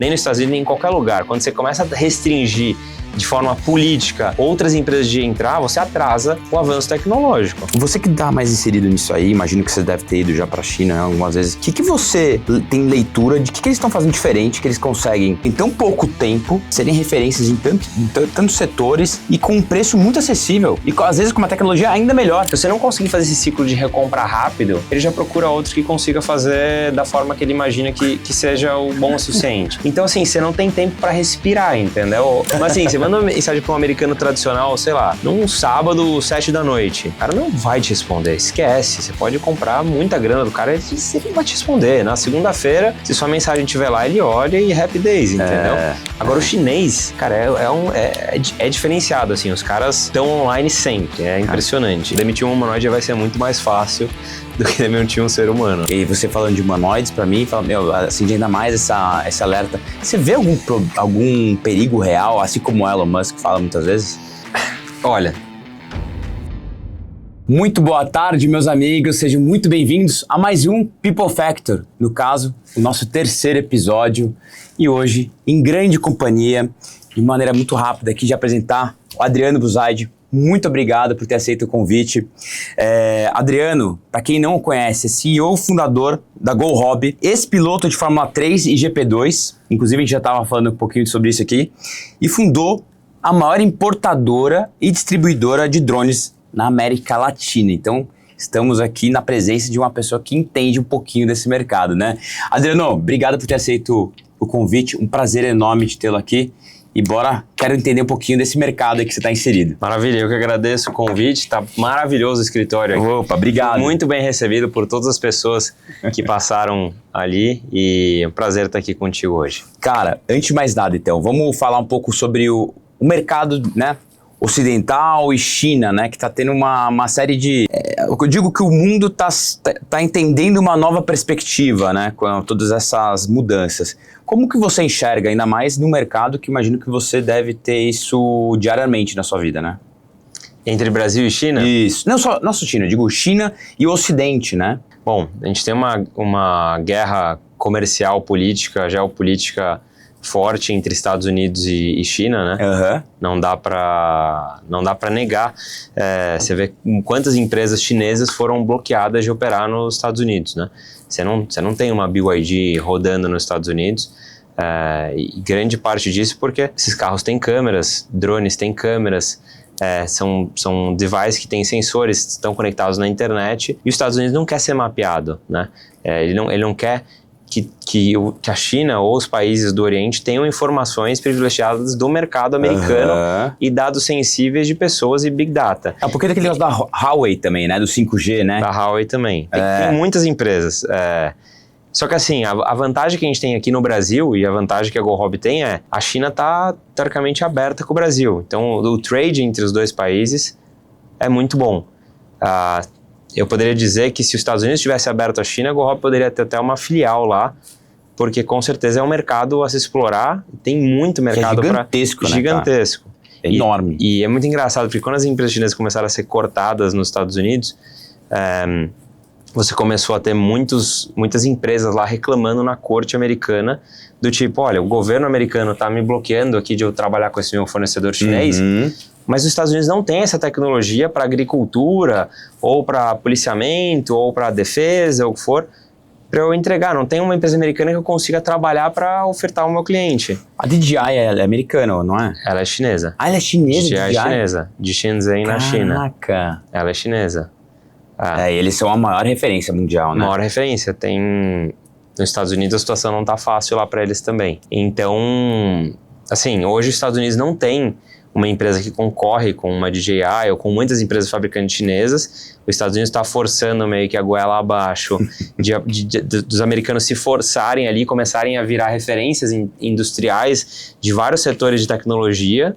nem nos Estados Unidos, nem em qualquer lugar. Quando você começa a restringir de forma política outras empresas de entrar, você atrasa o avanço tecnológico. Você que está mais inserido nisso aí, imagino que você deve ter ido já para a China algumas vezes. O que você tem leitura de que eles estão fazendo diferente, que eles conseguem, em tão pouco tempo, serem referências em tantos setores e com um preço muito acessível e às vezes com uma tecnologia ainda melhor? Se você não conseguir fazer esse ciclo de recompra rápido, ele já procura outros que consiga fazer da forma que ele imagina que seja o bom o suficiente. Então, assim, você não tem tempo para respirar, entendeu? Mas assim, você manda uma mensagem para um americano tradicional, sei lá, num sábado, 7 da noite. O cara não vai te responder, esquece. Você pode comprar muita grana do cara, ele sempre vai te responder. Na segunda-feira, se sua mensagem estiver lá, ele olha e happy days, entendeu? Agora, o chinês, cara, é diferenciado, assim. Os caras estão online sempre, é impressionante. Demitir um humanoide vai ser muito mais fácil do que demitir um ser humano. E você falando de humanoides, pra mim, acende ainda mais esse alerta. Você vê algum perigo real, assim como o Elon Musk fala muitas vezes? Olha... Muito boa tarde, meus amigos, sejam muito bem-vindos a mais um People Factor, no caso, o nosso terceiro episódio, e hoje, em grande companhia, de maneira muito rápida aqui, de apresentar o Adriano Buzaide. Muito obrigado por ter aceito o convite. Adriano, para quem não o conhece, é CEO fundador da GoHobby, ex-piloto de Fórmula 3 e GP2, inclusive a gente já estava falando um pouquinho sobre isso aqui, e fundou a maior importadora e distribuidora de drones na América Latina. Então, estamos aqui na presença de uma pessoa que entende um pouquinho desse mercado, né? Adriano, obrigado por ter aceito o convite, um prazer enorme de tê-lo aqui. E quero entender um pouquinho desse mercado aí que você está inserido. Maravilha, eu que agradeço o convite, tá maravilhoso o escritório aqui. Opa, obrigado. Muito bem recebido por todas as pessoas que passaram ali e é um prazer estar aqui contigo hoje. Cara, antes de mais nada então, vamos falar um pouco sobre o mercado, né? Ocidental e China, né, que está tendo uma série de... eu digo que o mundo está entendendo uma nova perspectiva, né, com todas essas mudanças. Como que você enxerga, ainda mais no mercado, que imagino que você deve ter isso diariamente na sua vida, né? Entre Brasil e China? Isso. Não só China, eu digo China e o Ocidente, né? Bom, a gente tem uma guerra comercial, política, geopolítica forte entre Estados Unidos e China, né? Uhum. Não dá para negar. Você vê quantas empresas chinesas foram bloqueadas de operar nos Estados Unidos, né? Você não tem uma BYD rodando nos Estados Unidos, e grande parte disso porque esses carros têm câmeras, drones têm câmeras, são devices que têm sensores, estão conectados na internet, e os Estados Unidos não quer ser mapeado, né? Ele não quer que a China ou os países do Oriente tenham informações privilegiadas do mercado americano e dados sensíveis de pessoas e Big Data. Porque tem aquele negócio da Huawei também, né? Do 5G, né? Da Huawei também. Tem muitas empresas. Só que assim, a vantagem que a gente tem aqui no Brasil e a vantagem que a GoHobby tem a China está teoricamente aberta com o Brasil. Então o trade entre os dois países é muito bom. Eu poderia dizer que se os Estados Unidos tivesse aberto a China, a GoHobby poderia ter até uma filial lá, porque com certeza é um mercado a se explorar, tem muito mercado gigantesco, né, gigantesco. É enorme. E é muito engraçado, porque quando as empresas chinesas começaram a ser cortadas nos Estados Unidos, você começou a ter muitas empresas lá reclamando na corte americana, do tipo, olha, o governo americano está me bloqueando aqui de eu trabalhar com esse meu fornecedor chinês, mas os Estados Unidos não têm essa tecnologia para agricultura, ou para policiamento, ou para defesa, ou o que for, para eu entregar. Não tem uma empresa americana que eu consiga trabalhar para ofertar ao meu cliente. A DJI é americana, não é? Ela é chinesa. Ela é chinesa? DJI é chinesa, de Shenzhen, na China. Caraca! Ela é chinesa. Eles são a maior referência mundial, né? Maior referência. Nos Estados Unidos a situação não está fácil lá para eles também. Então, assim, hoje os Estados Unidos não tem uma empresa que concorre com uma DJI ou com muitas empresas fabricantes chinesas. Os Estados Unidos está forçando meio que a goela abaixo dos americanos se forçarem ali, começarem a virar referências industriais de vários setores de tecnologia.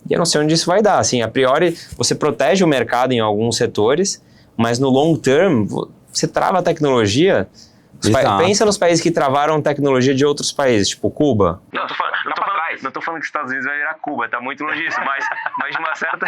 E eu não sei onde isso vai dar. Assim, a priori, você protege o mercado em alguns setores, mas no long term, você trava a tecnologia. Pensa nos países que travaram tecnologia de outros países, tipo Cuba. Não, tô falando Não tô falando que os Estados Unidos vai virar Cuba, tá muito longe disso, mas de uma certa...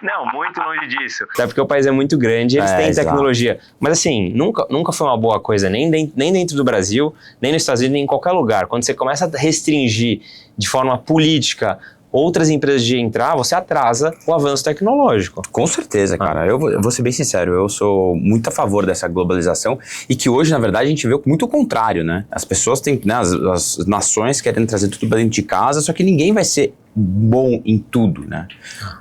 Não, muito longe disso. Até porque o país é muito grande, eles têm tecnologia. Mas assim, nunca foi uma boa coisa, nem dentro do Brasil, nem nos Estados Unidos, nem em qualquer lugar. Quando você começa a restringir de forma política outras empresas de entrar, você atrasa o avanço tecnológico. Com certeza, cara. Eu vou ser bem sincero, eu sou muito a favor dessa globalização e que hoje, na verdade, a gente vê muito o contrário, né? As pessoas têm, né, as nações querem trazer tudo pra dentro de casa, só que ninguém vai ser bom em tudo, né?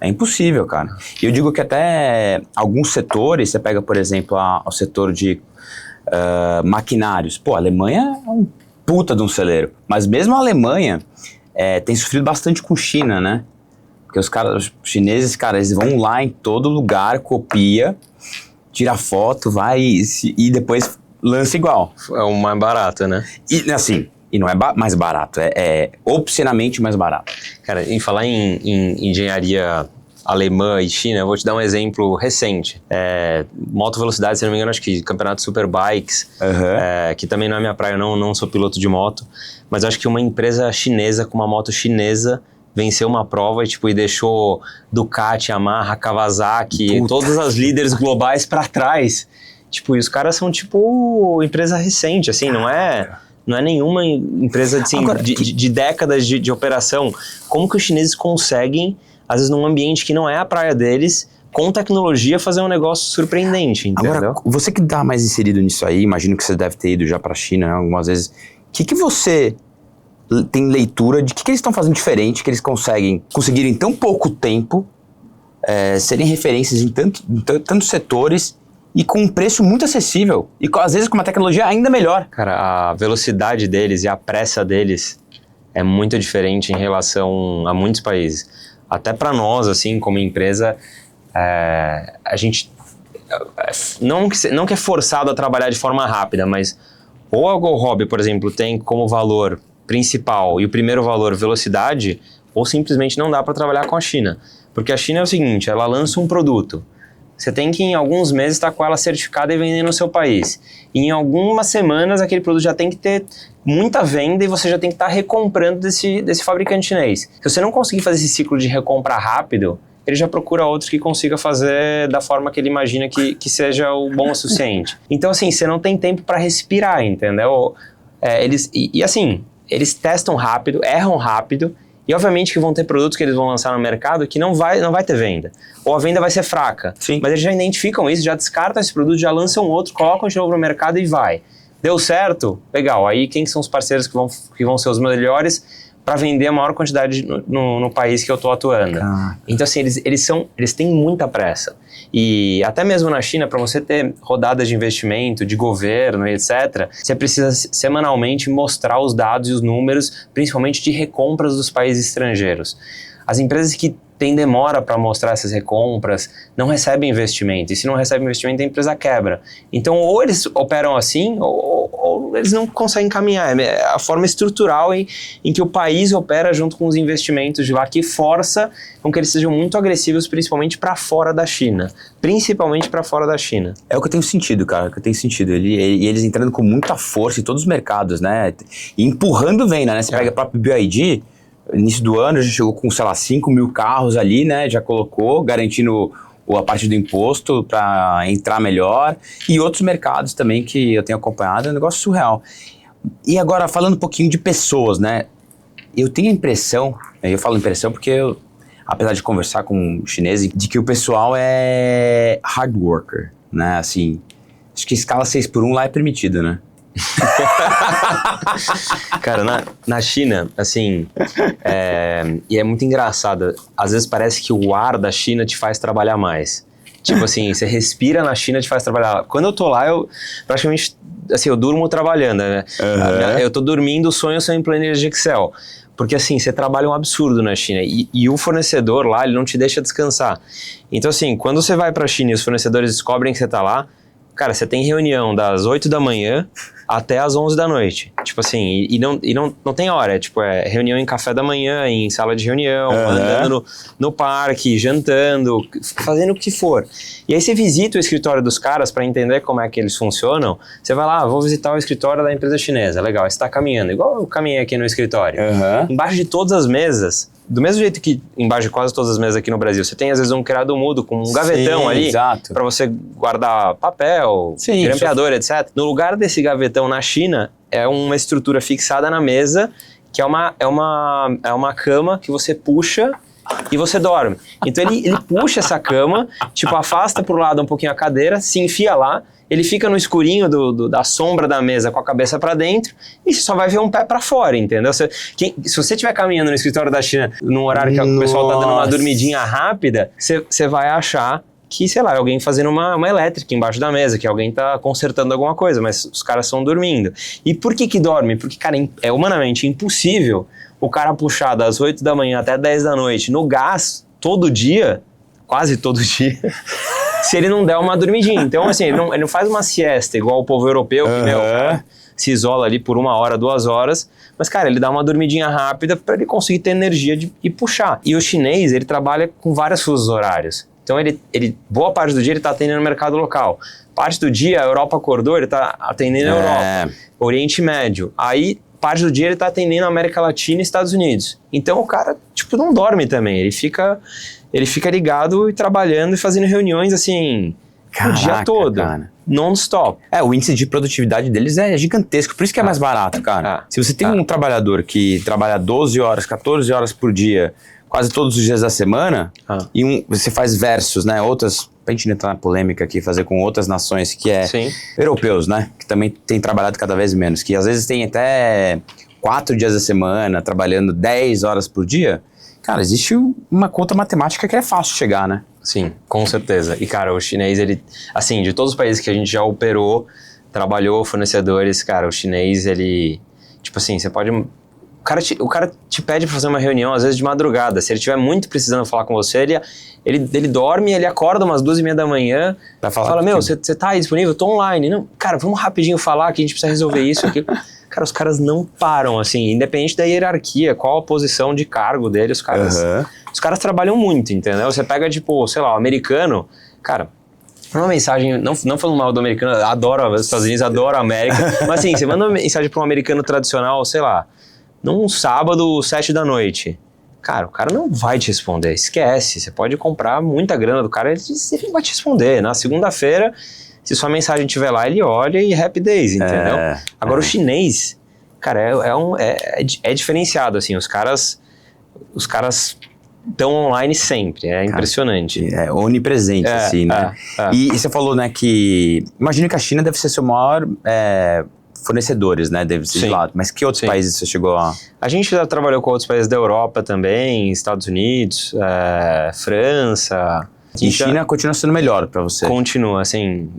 É impossível, cara. E eu digo que até alguns setores, você pega, por exemplo, o setor de maquinários. Pô, a Alemanha é um puta de um celeiro, mas mesmo a Alemanha tem sofrido bastante com China, né? Porque os chineses, cara, eles vão lá em todo lugar, copia, tira foto, vai e depois lança igual. É o mais barato, né? E assim, e não é mais barato, é obscenamente mais barato. Cara, em falar em engenharia alemã e China, eu vou te dar um exemplo recente. Moto velocidade, se não me engano, acho que campeonato Superbikes, que também não é minha praia, eu não sou piloto de moto, mas acho que uma empresa chinesa com uma moto chinesa venceu uma prova e deixou Ducati, Yamaha, Kawasaki, todas as líderes globais para trás. E os caras são empresa recente, assim, não é nenhuma empresa assim, agora, de décadas de operação. Como que os chineses conseguem, às vezes num ambiente que não é a praia deles, com tecnologia, fazer um negócio surpreendente, entendeu? Agora, você que tá mais inserido nisso aí, imagino que você deve ter ido já pra China, né, algumas vezes. O que você tem leitura de que eles estão fazendo diferente, que eles conseguirem em tão pouco tempo serem referências em tantos setores e com um preço muito acessível e às vezes com uma tecnologia ainda melhor? Cara, a velocidade deles e a pressa deles é muito diferente em relação a muitos países. Até para nós, assim, como empresa, a gente não que é forçado a trabalhar de forma rápida, mas ou a Go Hobby, por exemplo, tem como valor principal e o primeiro valor velocidade, ou simplesmente não dá para trabalhar com a China. Porque a China é o seguinte, ela lança um produto, você tem que em alguns meses estar com ela certificada e vendendo no seu país. E em algumas semanas aquele produto já tem que ter muita venda e você já tem que estar recomprando desse fabricante chinês. Se você não conseguir fazer esse ciclo de recompra rápido, ele já procura outros que consiga fazer da forma que ele imagina que seja o bom o suficiente. Então, assim, você não tem tempo para respirar, entendeu? Eles testam rápido, erram rápido, e obviamente que vão ter produtos que eles vão lançar no mercado que não vai ter venda. Ou a venda vai ser fraca. Sim. Mas eles já identificam isso, já descartam esse produto, já lançam outro, colocam de novo no mercado e vai. Deu certo? Legal. Aí quem são os parceiros que vão ser os melhores para vender a maior quantidade no país que eu estou atuando? Então, assim, eles têm muita pressa. E até mesmo na China, para você ter rodadas de investimento, de governo e etc., você precisa semanalmente mostrar os dados e os números, principalmente de recompras dos países estrangeiros. As empresas que têm demora para mostrar essas recompras não recebem investimento. E se não recebem investimento, a empresa quebra. Então, ou eles operam assim, ou eles não conseguem caminhar. É a forma estrutural em que o país opera junto com os investimentos de lá, que força com que eles sejam muito agressivos, principalmente para fora da China. Principalmente para fora da China. É o que eu tenho sentido, cara. E eles entrando com muita força em todos os mercados, né? E empurrando venda, né? Você pega a própria BYD, início do ano já chegou com, 5 mil carros ali, né? Já colocou, garantindo a parte do imposto para entrar melhor. E outros mercados também que eu tenho acompanhado, é um negócio surreal. E agora, falando um pouquinho de pessoas, né? Eu tenho a impressão, eu falo impressão porque eu, apesar de conversar com chineses, de que o pessoal é hard worker, né? Assim, acho que escala 6x1 lá é permitida, né? Cara, na China, assim, e é muito engraçado, às vezes parece que o ar da China te faz trabalhar mais. Tipo assim, você respira na China, te faz trabalhar. Quando eu tô lá, eu praticamente, assim, eu durmo trabalhando, né? Eu tô dormindo, os sonhos são em planilhas de Excel. Porque assim, você trabalha um absurdo na China e o fornecedor lá, ele não te deixa descansar. Então assim, quando você vai pra China e os fornecedores descobrem que você tá lá, Cara, você tem reunião das 8 da manhã até as 11 da noite. Tipo assim, e não tem hora. É reunião em café da manhã, em sala de reunião, andando no parque, jantando, fazendo o que for. E aí você visita o escritório dos caras para entender como é que eles funcionam. Você vai lá, vou visitar o escritório da empresa chinesa. Legal, aí você tá caminhando, igual eu caminhei aqui no escritório. Embaixo de todas as mesas, do mesmo jeito que embaixo de quase todas as mesas aqui no Brasil, você tem às vezes um criado mudo com um gavetão ali para você guardar papel, grampeador, etc. No lugar desse gavetão na China, é uma estrutura fixada na mesa, que é uma cama que você puxa e você dorme. Então ele puxa essa cama, tipo, afasta pro lado um pouquinho a cadeira, se enfia lá, ele fica no escurinho da sombra da mesa com a cabeça para dentro e você só vai ver um pé para fora, entendeu? Se você estiver caminhando no escritório da China num horário que o pessoal tá dando uma dormidinha rápida, você vai achar que, sei lá, é alguém fazendo uma elétrica embaixo da mesa, que alguém tá consertando alguma coisa, mas os caras estão dormindo. E por que dorme? Porque, cara, é humanamente impossível o cara puxar das 8 da manhã até 10 da noite no gás todo dia, quase todo dia, se ele não der uma dormidinha. Então, assim, ele não faz uma siesta igual o povo europeu, que, se isola ali por 1 hora, 2 horas, mas, cara, ele dá uma dormidinha rápida para ele conseguir ter energia e puxar. E o chinês, ele trabalha com vários fusos horários. Então, ele boa parte do dia ele está atendendo o mercado local. Parte do dia, a Europa acordou, ele está atendendo a Europa, Oriente Médio. Aí, parte do dia ele está atendendo a América Latina e Estados Unidos. Então, o cara, tipo, não dorme também. Ele fica ligado e trabalhando e fazendo reuniões, assim, o dia todo, non-stop. O índice de produtividade deles é gigantesco, por isso que é mais barato, cara. Se você tem um trabalhador que trabalha 12 horas, 14 horas por dia, quase todos os dias da semana, e você faz versus, né, outras, pra gente entrar na polêmica aqui, fazer com outras nações que europeus, né, que também tem trabalhado cada vez menos, que às vezes tem até 4 dias da semana, trabalhando 10 horas por dia. Cara, existe uma conta matemática que é fácil de chegar, né? Sim, com certeza. E, cara, o chinês, ele, assim, de todos os países que a gente já operou, trabalhou, fornecedores, cara, o chinês, ele, tipo assim, você pode... O cara te pede pra fazer uma reunião, às vezes de madrugada. Se ele estiver muito precisando falar com você, ele dorme, ele acorda umas 2h30 da manhã, fala, meu, você tá aí disponível? Eu tô online. Não, cara, vamos rapidinho falar que a gente precisa resolver isso aqui. Cara, os caras não param, assim, independente da hierarquia, qual a posição de cargo dele, os caras trabalham muito, entendeu? Você pega, tipo, sei lá, o americano, cara, uma mensagem, não falando mal do americano, adoro os Estados Unidos, adoro a América, mas assim, você manda uma mensagem para um americano tradicional, sei lá, num sábado, 7 da noite, cara, o cara não vai te responder, esquece, você pode comprar muita grana do cara, ele não vai te responder, na segunda-feira, se sua mensagem estiver lá, ele olha e happy days, entendeu? Agora o chinês, cara, é diferenciado, assim, os caras estão online sempre, é impressionante. É onipresente, assim, né? E você falou, né, que... Imagino que a China deve ser seu maior fornecedores, né, deve ser de lado, mas que outros países você chegou a... A gente já trabalhou com outros países da Europa também, Estados Unidos, França... E China continua sendo melhor para você? Continua, assim,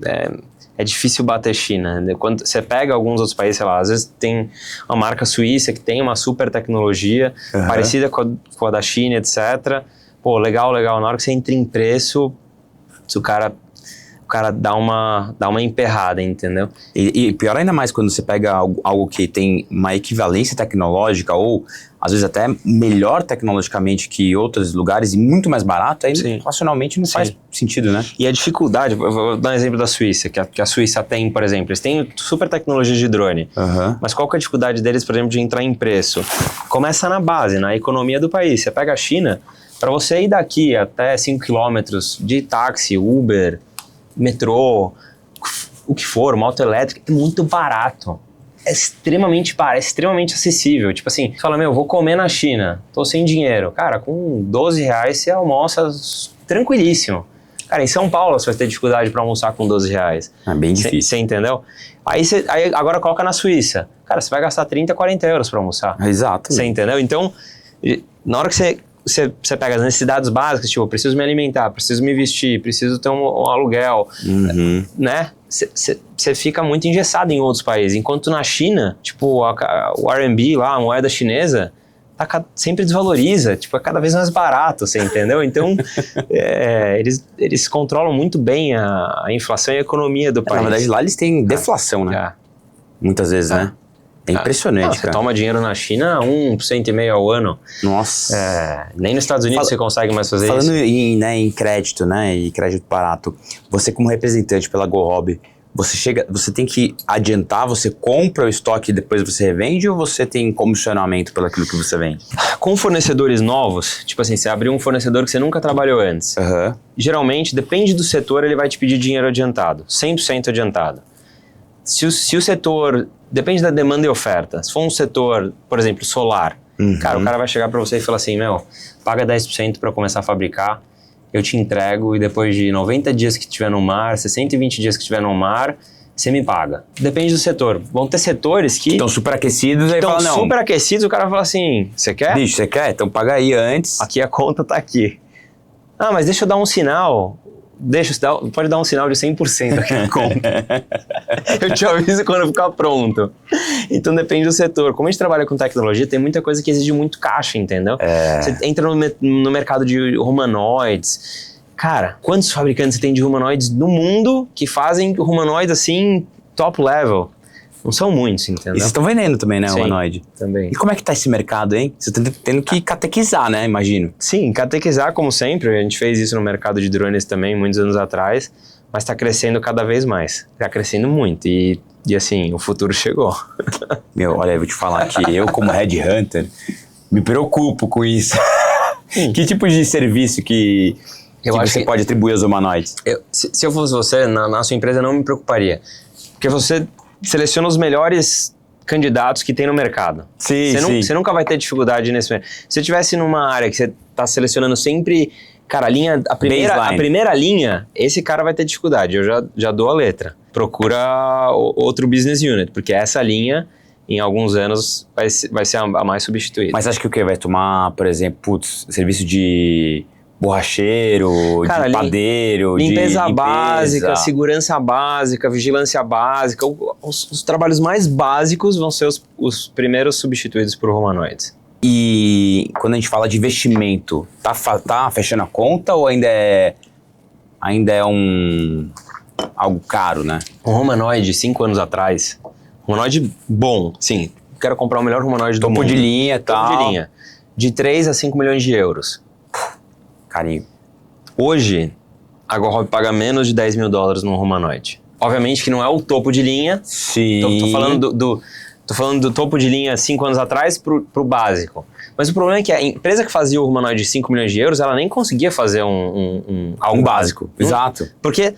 é difícil bater China. Quando você pega alguns outros países, sei lá, às vezes tem uma marca suíça que tem uma super tecnologia parecida com a da China, etc. Pô, legal, na hora que você entra em preço, o cara dá uma emperrada, entendeu? E pior ainda mais quando você pega algo que tem uma equivalência tecnológica ou às vezes até melhor tecnologicamente que outros lugares e muito mais barato, aí racionalmente não faz sentido, né? E a dificuldade, vou dar um exemplo da Suíça, que a Suíça tem, por exemplo, eles têm super tecnologia de drone, mas qual que é a dificuldade deles, por exemplo, de entrar em preço? Começa na base, na economia do país. Você pega a China, para você ir daqui até 5 quilômetros de táxi, Uber, metrô, o que for, moto elétrica, é muito barato. É extremamente barato, é extremamente acessível. Tipo assim, você fala, meu, vou comer na China, tô sem dinheiro. Cara, com R$12 você almoça tranquilíssimo. Cara, em São Paulo você vai ter dificuldade para almoçar com R$12. É bem difícil. Você entendeu? Aí agora coloca na Suíça. Cara, você vai gastar 30, 40 euros para almoçar. Exato. Você entendeu? Então, na hora que você pega as necessidades básicas, tipo, preciso me alimentar, preciso me vestir, preciso ter um aluguel, né? Você fica muito engessado em outros países. Enquanto na China, tipo, o RMB lá, a moeda chinesa, sempre desvaloriza, tipo, é cada vez mais barato, você entendeu? Então, eles controlam muito bem a inflação e a economia do país. Na verdade, lá eles têm deflação, né? Muitas vezes, né? É impressionante, você toma dinheiro na China 1,5% ao ano. Nossa. Nem nos Estados Unidos você consegue mais fazer isso. Falando em crédito, né? E crédito barato, você como representante pela GoHobby, você tem que adiantar, você compra o estoque e depois você revende ou você tem comissionamento pelo aquilo que você vende? Com fornecedores novos, tipo assim, você abriu um fornecedor que você nunca trabalhou antes. Geralmente, depende do setor, ele vai te pedir dinheiro adiantado, 100% adiantado. Se o setor, depende da demanda e oferta. Se for um setor, por exemplo, solar, cara, o cara vai chegar para você e falar assim, paga 10% para começar a fabricar, eu te entrego e depois de 90 dias que estiver no mar, 120 dias que estiver no mar, você me paga. Depende do setor. Vão ter setores que... Estão superaquecidos, aí fala, não. Estão superaquecidos, o cara fala assim, você quer? Bicho, você quer? Então paga aí antes. Aqui a conta tá aqui. Ah, mas deixa eu dar um sinal. Pode dar um sinal de 100% aqui na conta. Eu te aviso quando ficar pronto. Então depende do setor. Como a gente trabalha com tecnologia, tem muita coisa que exige muito caixa, entendeu? Você entra no mercado de humanoides. Cara, quantos fabricantes você tem de humanoides no mundo que fazem humanoides assim, top level? Não são muitos, entendeu? E vocês estão vendendo também, né, Sim, humanoide? Também. E como é que tá esse mercado, hein? Você tá tendo que catequizar, né, imagino. Sim, catequizar como sempre. A gente fez isso no mercado de drones também, muitos anos atrás, mas tá crescendo cada vez mais. Tá crescendo muito e assim, o futuro chegou. Olha, eu vou te falar que eu, como headhunter, me preocupo com isso. Que tipo de serviço que você pode atribuir aos humanoides? Se eu fosse você, na sua empresa, não me preocuparia. Porque você seleciona os melhores candidatos que tem no mercado. Você nunca vai ter dificuldade nesse mercado. Se você estivesse numa área que você está selecionando sempre, cara, a primeira linha, esse cara vai ter dificuldade. Eu já dou a letra. Procura outro business unit, porque essa linha, em alguns anos, vai ser a mais substituída. Mas acha que o que vai tomar, por exemplo, serviço de borracheiro, cara, de padeiro, limpeza básica, segurança básica, vigilância básica. Os trabalhos mais básicos vão ser os primeiros substituídos por humanoides. E quando a gente fala de investimento, tá fechando a conta ou ainda é algo caro, né? Um humanoide 5 anos atrás, humanoide bom, sim, quero comprar o melhor humanoide do mundo. Topo de linha e tal. Topo de linha. De 3 a 5 milhões de euros. Carinho. Hoje, a GoHobby paga menos de $10 mil num humanoide. Obviamente que não é o topo de linha. Sim. Tô falando do topo de linha 5 anos atrás pro básico. Mas o problema é que a empresa que fazia o humanoide de 5 milhões de euros, ela nem conseguia fazer algo básico. Exato. Porque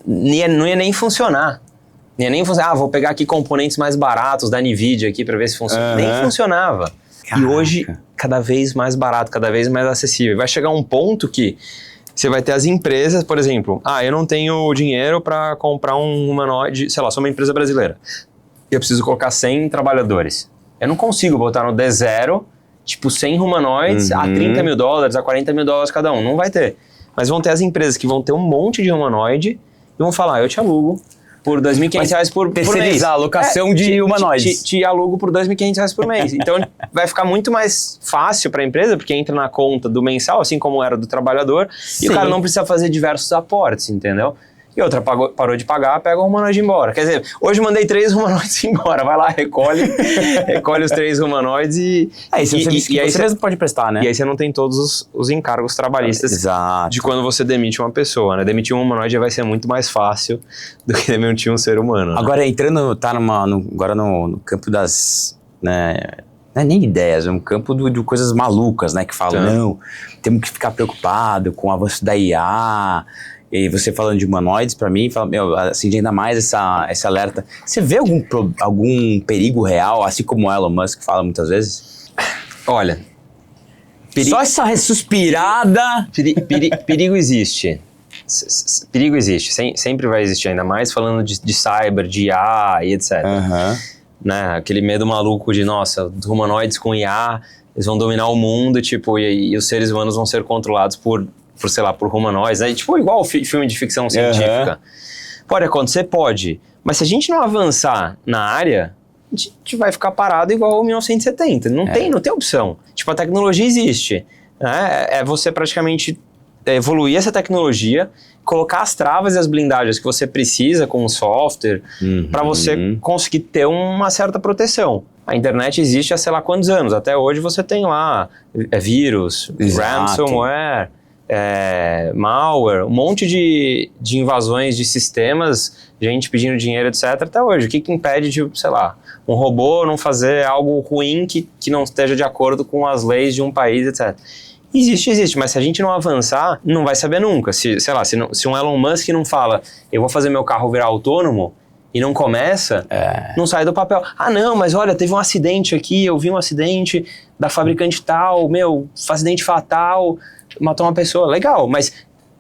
não ia nem funcionar. Não ia nem funcionar. Vou pegar aqui componentes mais baratos da NVIDIA aqui para ver se funciona. Nem funcionava. Caraca. E hoje, cada vez mais barato, cada vez mais acessível. Vai chegar um ponto que você vai ter as empresas, por exemplo, eu não tenho dinheiro para comprar um humanoide, sei lá, sou uma empresa brasileira. Eu preciso colocar 100 trabalhadores. Eu não consigo botar no D0, tipo 100 humanoides a $30 mil, a $40 mil cada um. Não vai ter. Mas vão ter as empresas que vão ter um monte de humanoide e vão falar, eu te alugo por R$2.500 por mês. Terceirizar a alocação de humanoides. Te alugo por R$2.500 por mês. Então vai ficar muito mais fácil para a empresa, porque entra na conta do mensal, assim como era do trabalhador, e o cara não precisa fazer diversos aportes, entendeu? E outra, parou de pagar, pega o humanoide embora. Quer dizer, hoje mandei 3 humanoides embora. Vai lá, recolhe os 3 humanoides e aí você mesmo pode prestar, né? E aí você não tem todos os encargos trabalhistas de quando você demite uma pessoa, né? Demitir um humanoide vai ser muito mais fácil do que demitir um ser humano. Né? Agora, entrando, agora no campo das... Né, não é nem ideias, é um campo de coisas malucas, né? Que falam, não, temos que ficar preocupado com o avanço da IA... E você falando de humanoides, pra mim, acende ainda mais esse alerta. Você vê algum perigo real, assim como o Elon Musk fala muitas vezes? Olha... Só essa suspirada... Perigo existe. Perigo existe. Sempre vai existir, ainda mais falando de cyber, de IA e etc. Né? Aquele medo maluco de, nossa, os humanoides com IA, eles vão dominar o mundo, tipo, e os seres humanos vão ser controlados por humanoides, né? Tipo, igual o filme de ficção científica. Pode acontecer? Pode. Mas se a gente não avançar na área, a gente vai ficar parado igual 1970. Não tem opção. Tipo, a tecnologia existe. Né? É você praticamente evoluir essa tecnologia, colocar as travas e as blindagens que você precisa com o software para você conseguir ter uma certa proteção. A internet existe há sei lá quantos anos. Até hoje você tem lá vírus, ransomware, malware, um monte de invasões de sistemas, gente pedindo dinheiro, etc. Até hoje. O que impede de, sei lá, um robô não fazer algo ruim que não esteja de acordo com as leis de um país, etc. Existe, mas se a gente não avançar, não vai saber nunca. Se um Elon Musk não fala, eu vou fazer meu carro virar autônomo, e não começa, não sai do papel. Ah, não, mas olha, teve um acidente aqui, eu vi um acidente da fabricante tal, acidente fatal, matou uma pessoa. Legal, mas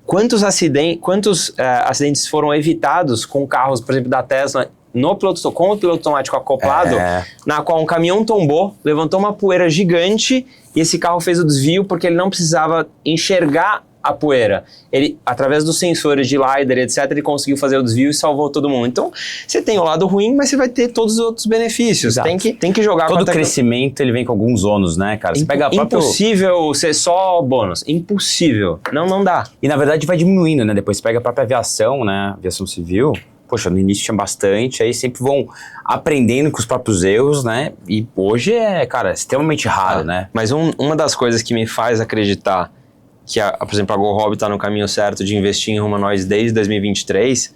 quantos acidentes foram evitados com carros, por exemplo, da Tesla, com o piloto automático acoplado, na qual um caminhão tombou, levantou uma poeira gigante e esse carro fez o desvio porque ele não precisava enxergar a poeira. Ele, através dos sensores de LiDAR, etc., ele conseguiu fazer o desvio e salvou todo mundo. Então, você tem o lado ruim, mas você vai ter todos os outros benefícios. Tem que jogar todo crescimento, ele vem com alguns ônus, né, cara? Você pega impossível ser só bônus. Impossível. Não dá. E, na verdade, vai diminuindo, né? Depois você pega a própria aviação, né? Aviação civil. Poxa, no início tinha bastante, aí sempre vão aprendendo com os próprios erros, né? E hoje é extremamente raro, né? Mas uma das coisas que me faz acreditar que, por exemplo, a GoHobby está no caminho certo de investir em humanoides desde 2023,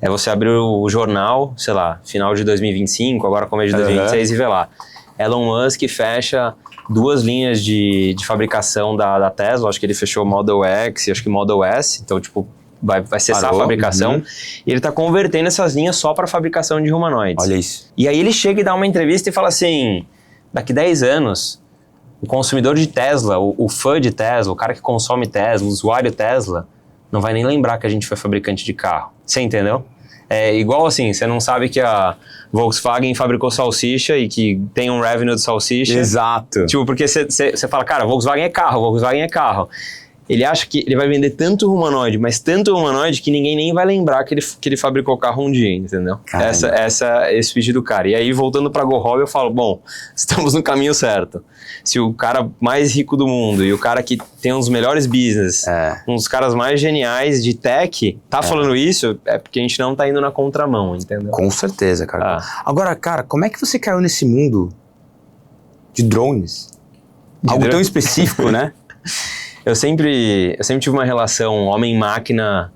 é você abrir o jornal, sei lá, final de 2025, agora começo de 2026 e ver lá. Elon Musk fecha 2 linhas de fabricação da Tesla, acho que ele fechou o Model X e acho que o Model S, então, tipo, vai cessar a fabricação, e ele está convertendo essas linhas só para fabricação de humanoides. Olha isso. E aí ele chega e dá uma entrevista e fala assim, daqui 10 anos, o consumidor de Tesla, o fã de Tesla, o cara que consome Tesla, o usuário Tesla, não vai nem lembrar que a gente foi fabricante de carro. Você entendeu? É igual assim, você não sabe que a Volkswagen fabricou salsicha e que tem um revenue de salsicha. Exato. Tipo, porque você fala, cara, Volkswagen é carro. Ele acha que ele vai vender tanto humanoide, mas tanto humanoide que ninguém nem vai lembrar que ele fabricou carro um dia, entendeu? Esse vídeo do cara. E aí, voltando pra GoHobby, eu falo, bom, estamos no caminho certo. Se o cara mais rico do mundo e o cara que tem um dos melhores business, um dos caras mais geniais de tech, falando isso, é porque a gente não tá indo na contramão, entendeu? Com certeza, cara. Agora, cara, como é que você caiu nesse mundo de drones? Algo tão específico, né? Eu sempre tive uma relação homem-máquina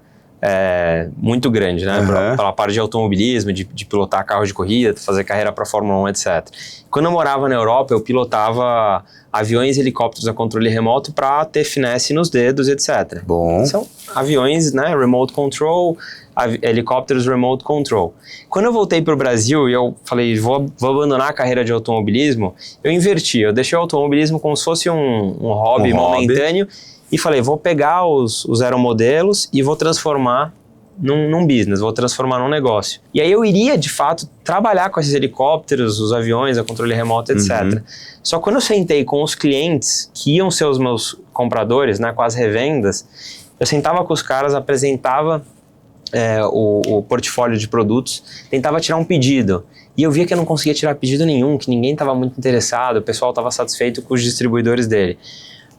muito grande, né? Pela parte de automobilismo, de pilotar carro de corrida, fazer carreira para Fórmula 1, etc. Quando eu morava na Europa, eu pilotava aviões e helicópteros a controle remoto para ter finesse nos dedos, etc. Bom. São aviões, né? Remote control, helicópteros remote control. Quando eu voltei para o Brasil e eu falei, vou abandonar a carreira de automobilismo, eu inverti. Eu deixei o automobilismo como se fosse um hobby momentâneo e falei, vou pegar os aeromodelos e vou transformar num business, vou transformar num negócio. E aí eu iria, de fato, trabalhar com esses helicópteros, os aviões, a controle remoto, etc. Só que quando eu sentei com os clientes, que iam ser os meus compradores, né, com as revendas, eu sentava com os caras, apresentava o portfólio de produtos, tentava tirar um pedido. E eu via que eu não conseguia tirar pedido nenhum, que ninguém estava muito interessado, o pessoal estava satisfeito com os distribuidores dele.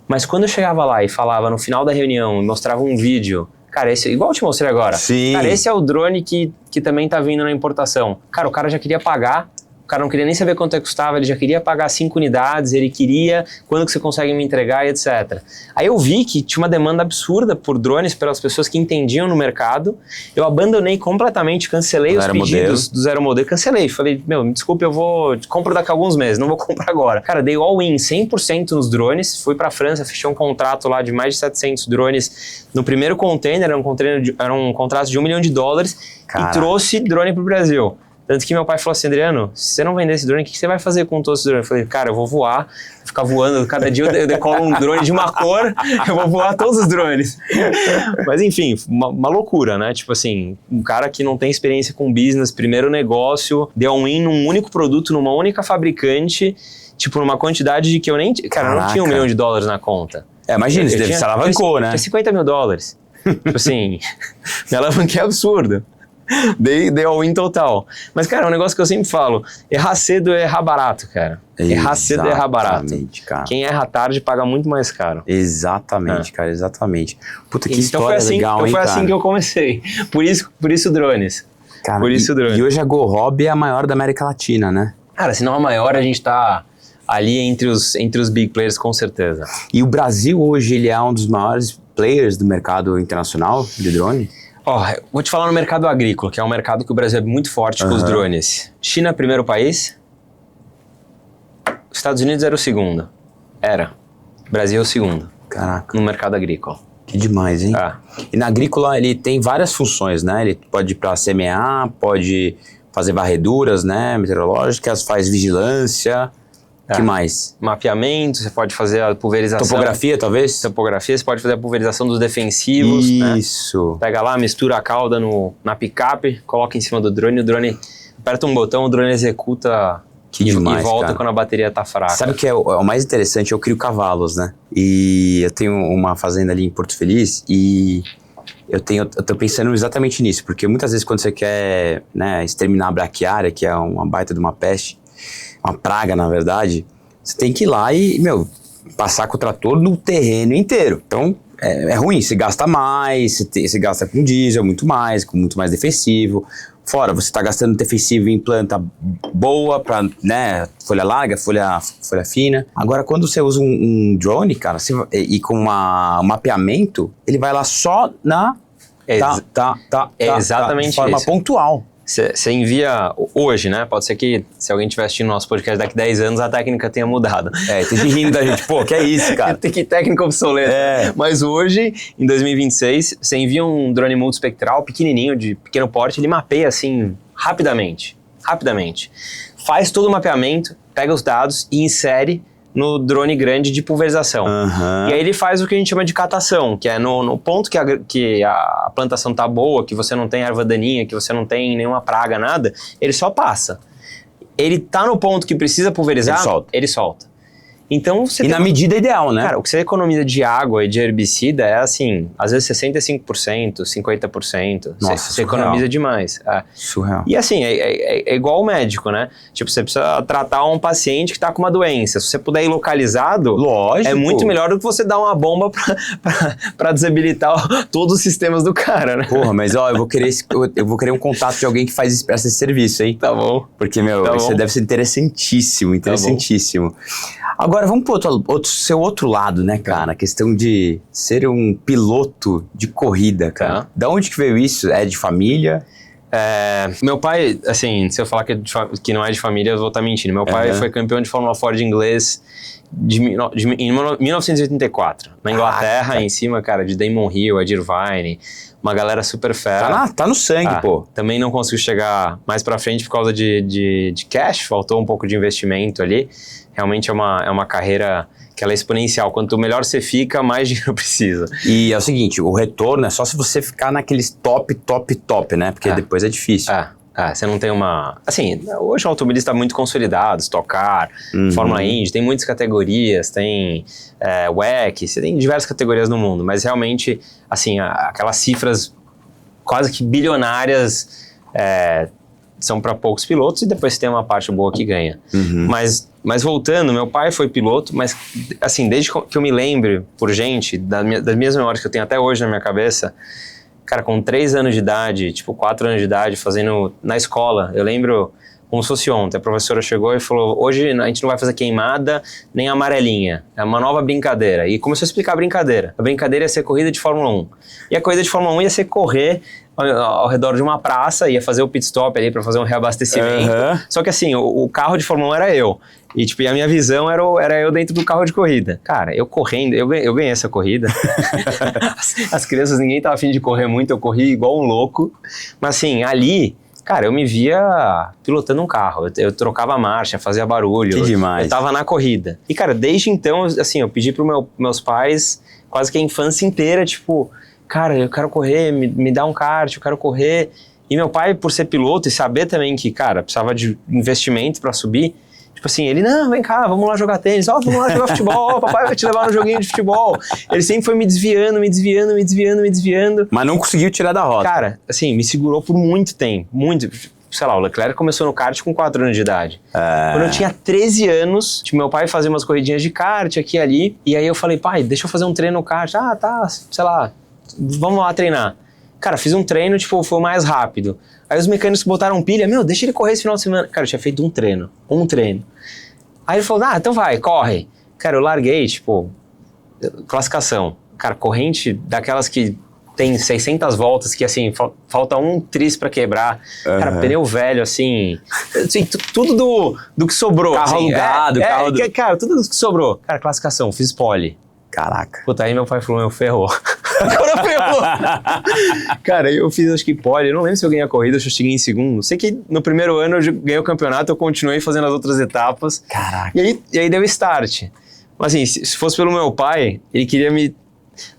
Mas quando eu chegava lá e falava no final da reunião, mostrava um vídeo, cara, igual eu te mostrei agora. Sim. Cara, esse é o drone que também tá vindo na importação. Cara, o cara já queria pagar, o cara não queria nem saber quanto é que custava, ele já queria pagar 5 unidades, ele queria quando que você consegue me entregar e etc. Aí eu vi que tinha uma demanda absurda por drones pelas pessoas que entendiam no mercado. Eu abandonei completamente, cancelei os pedidos do zero modelo, cancelei. Falei, me desculpe, compro daqui a alguns meses, não vou comprar agora. Cara, dei all-in 100% nos drones, fui pra França, fechei um contrato lá de mais de 700 drones no primeiro container, era um contrato de $1 milhão e trouxe drone pro Brasil. Tanto que meu pai falou assim, Adriano, se você não vender esse drone, o que você vai fazer com todos os drones? Eu falei, cara, eu vou voar, ficar voando, cada dia eu decolo um drone de uma cor, eu vou voar todos os drones. Mas enfim, uma loucura, né? Tipo assim, um cara que não tem experiência com business, primeiro negócio, deu um win num único produto, numa única fabricante, tipo numa quantidade de que eu nem... Cara, eu não tinha $1 milhão na conta. Imagina, você alavancou, né? Tinha $50 mil. Tipo assim, me alavanquei absurdo. Dei all-in total. Mas, cara, é um negócio que eu sempre falo, errar cedo é errar barato, cara. Errar cedo é errar barato. Exatamente, cara. Quem erra tarde paga muito mais caro. Exatamente, cara, exatamente. Puta, que Então história legal, hein, foi cara? assim que eu comecei. Por isso drones. Cara, Por isso drones. E hoje a Go Hobby é a maior da América Latina, né? Cara, se não a maior, a gente tá ali entre os big players, com certeza. E o Brasil hoje, ele é um dos maiores players do mercado internacional de drone? Ó, vou te falar no mercado agrícola, que é um mercado que o Brasil é muito forte com os drones. China, primeiro país. Estados Unidos era o segundo. Brasil é o segundo. Caraca. No mercado agrícola. Que demais, hein? E na agrícola ele tem várias funções, né? Ele pode ir para semear, pode fazer varreduras, né? Meteorológicas, faz vigilância. Que mais? Mapeamento, você pode fazer a pulverização. Topografia, talvez? Topografia, você pode fazer a pulverização dos defensivos. Isso. Né? Pega lá, mistura a cauda na picape, coloca em cima do drone, o drone aperta um botão, o drone executa e volta, cara, quando a bateria tá fraca. Sabe o que é o mais interessante? Eu crio cavalos, né? E eu tenho uma fazenda ali em Porto Feliz e eu tô pensando exatamente nisso, porque muitas vezes quando você quer, né, exterminar a braquiária, que é uma baita de uma peste, uma praga, na verdade, você tem que ir lá e, passar com o trator no terreno inteiro. Então, é ruim, você gasta mais, você gasta com diesel muito mais defensivo. Fora, você está gastando defensivo em planta boa para, né, folha larga, folha fina. Agora, quando você usa um drone, cara, e com um mapeamento, ele vai lá só exatamente de forma isso. pontual. Você envia hoje, né? Pode ser que, se alguém estiver assistindo nosso podcast daqui a 10 anos, a técnica tenha mudado. Tem que rindo da gente. Pô, que é isso, cara? Que técnica obsoleta. Mas hoje, em 2026, você envia um drone multispectral pequenininho, de pequeno porte, ele mapeia assim, rapidamente. Faz todo o mapeamento, pega os dados e insere no drone grande de pulverização. E aí ele faz o que a gente chama de catação, que é no ponto que a plantação tá boa, que você não tem erva daninha, que você não tem nenhuma praga, nada, ele só passa. Ele tá no ponto que precisa pulverizar, ele solta. Então você na medida ideal, né? Cara, o que você economiza de água e de herbicida é assim, às vezes 65%, 50%. Nossa, você economiza demais. Surreal. E assim, é igual o médico, né? Tipo, você precisa tratar um paciente que tá com uma doença. Se você puder ir localizado, lógico, é muito melhor do que você dar uma bomba pra desabilitar todos os sistemas do cara, né? Porra, mas ó, eu vou querer um contato de alguém que faz esse serviço, hein? Tá bom. Porque, isso deve ser interessantíssimo. Agora, vamos pro seu outro lado, né, cara? A questão de ser um piloto de corrida, cara. Da onde que veio isso? É de família? Meu pai, assim, se eu falar que não é de família, eu vou estar mentindo. Meu pai foi campeão de Fórmula Ford inglês em 1984, na Inglaterra, em cima, cara, de Damon Hill, Ed Irvine, uma galera super fera. Tá no sangue, pô. Também não conseguiu chegar mais pra frente por causa de cash, faltou um pouco de investimento ali. Realmente é uma carreira que ela é exponencial. Quanto melhor você fica, mais dinheiro precisa. E é o seguinte, o retorno é só se você ficar naqueles top, né? Porque depois é difícil. Você não tem uma... Assim, hoje o automobilista está muito consolidado, Stock Car, Fórmula Indy, tem muitas categorias, tem WEC, você tem diversas categorias no mundo, mas realmente, assim, aquelas cifras quase que bilionárias são para poucos pilotos e depois você tem uma parte boa que ganha. Mas voltando, meu pai foi piloto, mas assim, desde que eu me lembro, por gente, das minhas memórias que eu tenho até hoje na minha cabeça, cara, com 3 anos de idade, 4 anos de idade, fazendo na escola, eu lembro como se fosse ontem, a professora chegou e falou, hoje a gente não vai fazer queimada nem amarelinha, é uma nova brincadeira. E começou a explicar a brincadeira. A brincadeira ia ser corrida de Fórmula 1. E a corrida de Fórmula 1 ia ser correr ao redor de uma praça, ia fazer o pit stop ali para fazer um reabastecimento. Só que assim, o carro de Fórmula 1 era eu. E a minha visão era eu dentro do carro de corrida. Cara, eu correndo, eu ganhei essa corrida. As crianças, ninguém tava afim de correr muito, eu corri igual um louco. Mas assim, ali, cara, eu me via pilotando um carro. Eu trocava a marcha, fazia barulho. Que demais. Eu tava na corrida. E cara, desde então, assim, eu pedi pros meus pais quase que a infância inteira, cara, eu quero correr, me dá um kart, eu quero correr. E meu pai, por ser piloto e saber também que, cara, precisava de investimento para subir, Tipo assim, ele, não, vem cá, vamos lá jogar tênis, vamos lá jogar futebol, papai vai te levar no joguinho de futebol. Ele sempre foi me desviando. Mas não conseguiu tirar da rota. Cara, assim, me segurou por muito tempo, sei lá, o Leclerc começou no kart com 4 anos de idade. Quando eu tinha 13 anos, tipo, meu pai fazia umas corridinhas de kart aqui e ali, e aí eu falei, pai, deixa eu fazer um treino no kart. Ah, tá, sei lá, vamos lá treinar. Cara, fiz um treino, tipo, foi o mais rápido. Aí os mecânicos botaram pilha, deixa ele correr esse final de semana. Cara, eu tinha feito um treino. Aí ele falou, então vai, corre. Cara, eu larguei, tipo, classificação. Cara, corrente daquelas que tem 600 voltas, que assim, falta um tris pra quebrar. Cara, pneu velho, assim tudo do que sobrou. Carro assim, alugado, Cara, tudo do que sobrou. Cara, classificação, fiz pole. Caraca. Puta, aí meu pai falou, ferrou. Agora ferrou. Cara, eu fiz acho que pole, eu não lembro se eu ganhei a corrida, eu cheguei em segundo. Sei que no primeiro ano eu ganhei o campeonato, eu continuei fazendo as outras etapas. Caraca. E aí deu start. Mas assim, se fosse pelo meu pai, ele queria me...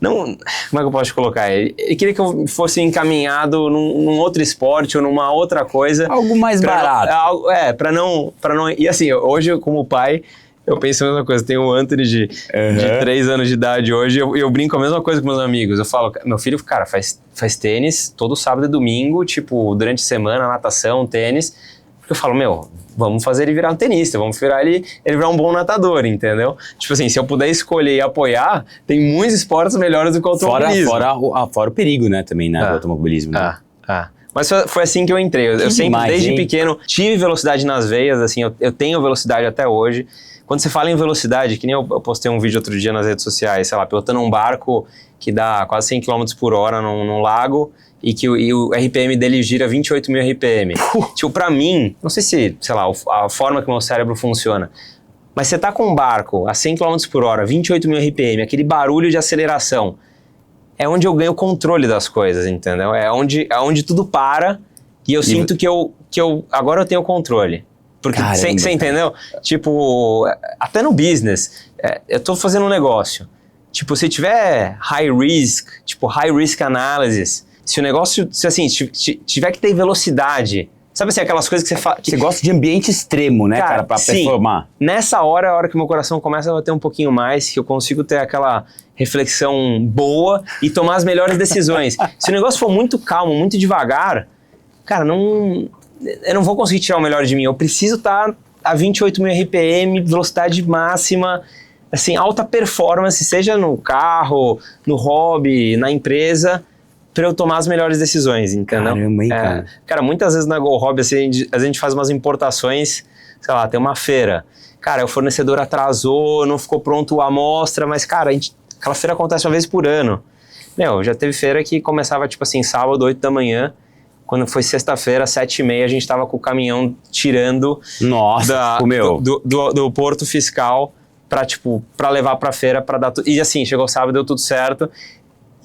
Não, como é que eu posso colocar? Ele queria que eu fosse encaminhado num outro esporte ou numa outra coisa. Algo mais barato. Pra não... E assim, hoje como pai... Eu penso a mesma coisa, tem o Anthony de 3 anos de idade hoje, eu brinco a mesma coisa com meus amigos. Eu falo, meu filho, cara, faz tênis todo sábado e domingo, tipo, durante a semana, natação, tênis. Eu falo, vamos fazer ele virar um tenista, vamos virar ele virar um bom nadador, entendeu? Tipo assim, se eu puder escolher e apoiar, tem muitos esportes melhores do que o automobilismo. Fora o perigo, né, também, né, do automobilismo. Né? Mas foi assim que eu entrei. Eu sempre, desde pequeno, tive velocidade nas veias, assim, eu tenho velocidade até hoje. Quando você fala em velocidade, que nem eu postei um vídeo outro dia nas redes sociais, sei lá, pilotando um barco que dá quase 100 km por hora num lago e que o RPM dele gira 28 mil RPM. Tipo, pra mim, não sei se, sei lá, a forma que o meu cérebro funciona, mas você tá com um barco a 100 km por hora, 28 mil RPM, aquele barulho de aceleração, é onde eu ganho o controle das coisas, entendeu? É onde tudo para e eu sinto que eu agora eu tenho o controle. Porque você entendeu? Tipo, até no business, eu tô fazendo um negócio. Tipo, se tiver high risk analysis, se o negócio, tiver que ter velocidade, sabe assim, aquelas coisas que você fala... Você gosta de ambiente extremo, né, cara, pra performar. Nessa hora é a hora que meu coração começa a bater um pouquinho mais, que eu consigo ter aquela reflexão boa e tomar as melhores decisões. Se o negócio for muito calmo, muito devagar, cara, eu não vou conseguir tirar o melhor de mim. Eu preciso estar a 28 mil RPM, velocidade máxima, assim, alta performance, seja no carro, no hobby, na empresa, para eu tomar as melhores decisões, entendeu? Caramba, hein, cara? Cara, muitas vezes na Go Hobby, assim, a gente faz umas importações, sei lá, tem uma feira. Cara, o fornecedor atrasou, não ficou pronto a amostra, mas, cara, aquela feira acontece uma vez por ano. Já teve feira que começava, tipo assim, sábado, 8 da manhã, quando foi sexta-feira, 7h30, a gente tava com o caminhão tirando do porto fiscal pra levar pra feira, pra dar tudo. E assim, chegou sábado, deu tudo certo.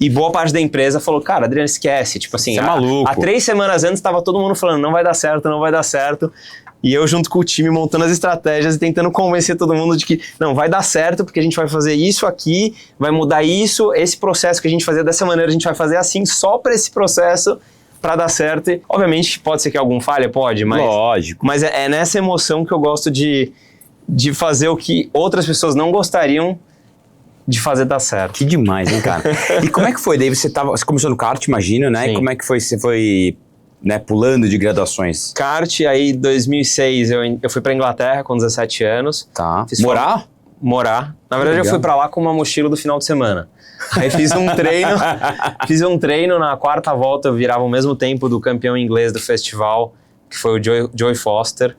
E boa parte da empresa falou, cara, Adriano, esquece. Tipo assim, você é maluco. Há 3 semanas antes tava todo mundo falando, não vai dar certo. E eu junto com o time montando as estratégias e tentando convencer todo mundo de que não, vai dar certo porque a gente vai fazer isso aqui, vai mudar isso, esse processo que a gente fazia dessa maneira, a gente vai fazer assim, só pra esse processo pra dar certo. E, obviamente, pode ser que algum falha, pode, mas... Lógico. Mas é nessa emoção que eu gosto de fazer o que outras pessoas não gostariam de fazer dar certo. Que demais, hein, cara? E como é que foi? Daí você começou no kart, imagino, né? Sim. E como é que foi? Você foi, né, pulando de graduações? Kart, aí em 2006 eu fui pra Inglaterra com 17 anos. Tá. Morar? Morar. Na verdade, eu fui pra lá com uma mochila do final de semana. Aí fiz um treino, na 4ª volta eu virava ao mesmo tempo do campeão inglês do festival, que foi o Joey Foster.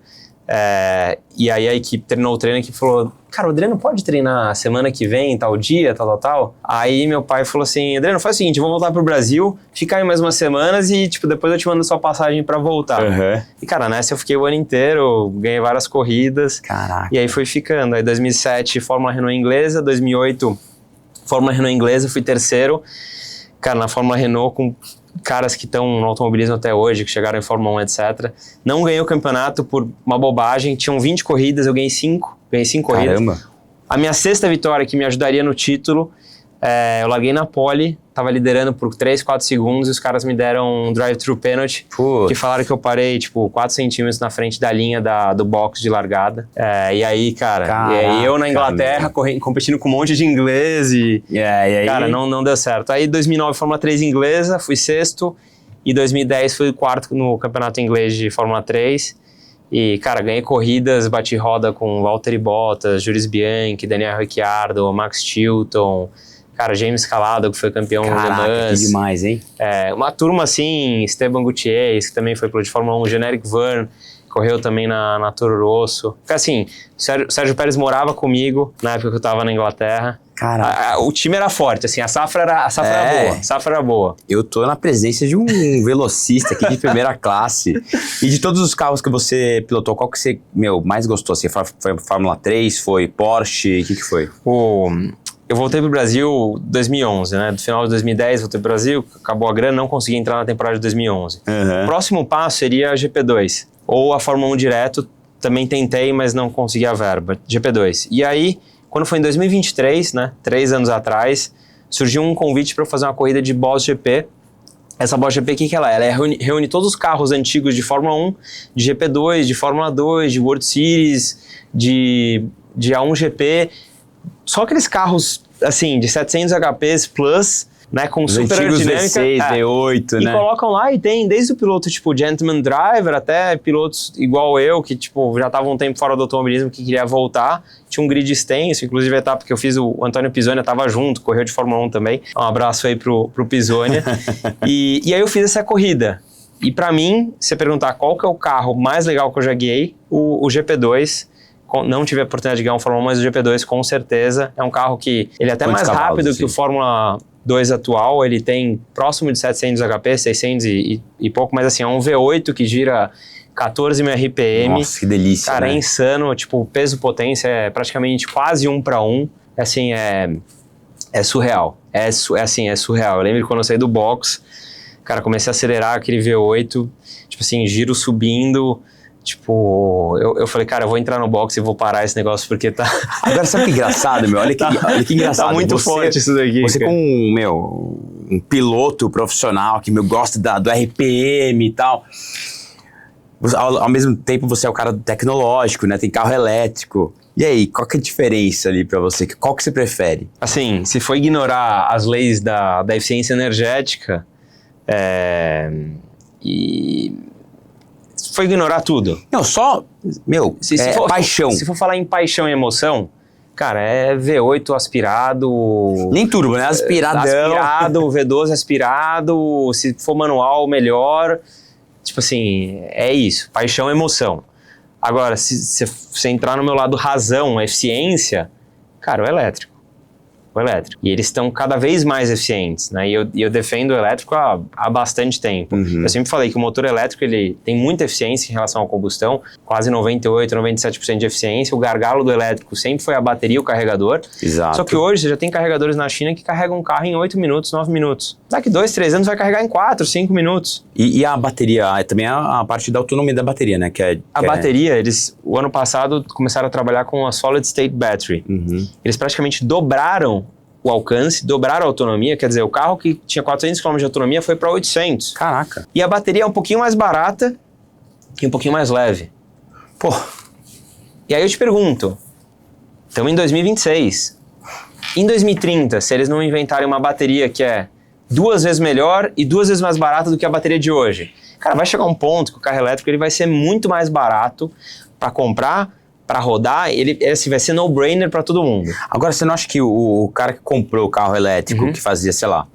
E aí a equipe terminou o treino e a equipe falou, cara, o Adriano pode treinar semana que vem, tal dia, tal. Aí meu pai falou assim, Adriano, faz o seguinte, vamos voltar pro Brasil, ficar aí mais umas semanas e depois eu te mando sua passagem pra voltar. E cara, nessa eu fiquei o ano inteiro, ganhei várias corridas. Caraca. E aí foi ficando. Aí 2007, Fórmula Renault inglesa, 2008, Fórmula Renault inglesa, fui terceiro. Cara, na Fórmula Renault com caras que estão no automobilismo até hoje, que chegaram em Fórmula 1, etc. Não ganhei o campeonato por uma bobagem. Tinham 20 corridas, eu ganhei 5. Ganhei 5 corridas. Caramba. A minha 6ª vitória, que me ajudaria no título, eu larguei na pole, tava liderando por 3, 4 segundos e os caras me deram um drive-thru penalty, que falaram que eu parei, tipo, 4 centímetros na frente da linha do box de largada. E aí, cara, eu na Inglaterra, competindo com um monte de inglês e aí? Cara, não deu certo. Aí, 2009, Fórmula 3 inglesa, fui sexto, e 2010 fui quarto no campeonato inglês de Fórmula 3. E, cara, ganhei corridas, bati roda com Valtteri Bottas, Jules Bianchi, Daniel Ricciardo, Max Chilton, cara, James Calado, que foi campeão do Le Mans. Que demais, hein? Uma turma assim, Esteban Gutierrez, que também foi piloto de Fórmula 1, Generic Verne, correu também na Toro Rosso. Assim, o Sérgio Pérez morava comigo na época que eu tava na Inglaterra. Caraca. O time era forte, assim, a safra era boa. Eu tô na presença de um velocista aqui de primeira classe. E de todos os carros que você pilotou, qual que você, mais gostou? Assim, foi Fórmula 3, foi Porsche, o que foi? Eu voltei pro Brasil em 2011, né? Do final de 2010, voltei pro Brasil, acabou a grana, não consegui entrar na temporada de 2011. O próximo passo seria a GP2, ou a Fórmula 1 direto, também tentei, mas não consegui a verba, GP2. E aí, quando foi em 2023, né, 3 anos atrás, surgiu um convite para eu fazer uma corrida de Boss GP. Essa Boss GP, o que ela é? Ela reúne todos os carros antigos de Fórmula 1, de GP2, de Fórmula 2, de World Series, de A1 GP, só aqueles carros, assim, de 700 HPs plus, né, com super aerodinâmica. V6, V8, né? E colocam lá e tem desde o piloto, tipo, Gentleman Driver, até pilotos igual eu, que, tipo, já estavam um tempo fora do automobilismo, que queria voltar. Tinha um grid extenso, inclusive a etapa que eu fiz, o Antônio Pisonia estava junto, correu de Fórmula 1 também. Um abraço aí pro Pisonia. e aí eu fiz essa corrida. E pra mim, se você perguntar qual que é o carro mais legal que eu já guiei, o GP2, não tive a oportunidade de ganhar um Fórmula 1, mas o GP2 com certeza é um carro que ele é até mais rápido que o Fórmula 2 atual, ele tem próximo de 700 HP, 600 e pouco, mas assim, é um V8 que gira 14 mil RPM. Nossa, que delícia, cara, né? É insano, tipo, o peso-potência é praticamente quase 1 para 1, assim, é surreal, é surreal. Eu lembro quando eu saí do box, cara, comecei a acelerar aquele V8, tipo assim, giro subindo. Tipo, eu falei, cara, eu vou entrar no box e vou parar esse negócio porque tá... Agora, sabe que engraçado, meu? Olha que engraçado. Tá muito forte isso daqui. Você cara. Com um piloto profissional que gosta do RPM e tal. Ao mesmo tempo, você é o cara tecnológico, né? Tem carro elétrico. E aí, qual que é a diferença ali pra você? Qual que você prefere? Assim, se for ignorar as leis da eficiência energética, foi ignorar tudo. Não, só, paixão. Se for falar em paixão e emoção, cara, é V8 aspirado... Nem turbo, né? Aspirado, V12 aspirado, se for manual, melhor. Tipo assim, é isso, paixão e emoção. Agora, se você entrar no meu lado razão, eficiência, cara, o elétrico. E eles estão cada vez mais eficientes, né? E eu defendo o elétrico há bastante tempo. Eu sempre falei que o motor elétrico, ele tem muita eficiência em relação à combustão, quase 98, 97% de eficiência. O gargalo do elétrico sempre foi a bateria e o carregador. Exato. Só que hoje você já tem carregadores na China que carregam um carro em 8 minutos, 9 minutos. Daqui 2, 3 anos vai carregar em 4, 5 minutos. E a bateria, também a parte da autonomia da bateria, né? Bateria, eles, o ano passado, começaram a trabalhar com a Solid State Battery. Eles praticamente dobraram o alcance, dobraram a autonomia, quer dizer, o carro que tinha 400 km de autonomia foi para 800. Caraca. E a bateria é um pouquinho mais barata e um pouquinho mais leve. Pô. E aí eu te pergunto, estamos em 2026. Em 2030, se eles não inventarem uma bateria que é 2 vezes melhor e 2 vezes mais barata do que a bateria de hoje, cara, vai chegar um ponto que o carro elétrico ele vai ser muito mais barato para comprar, para rodar, ele assim, vai ser no-brainer para todo mundo. Agora, você não acha que o cara que comprou o carro elétrico, que fazia, sei lá,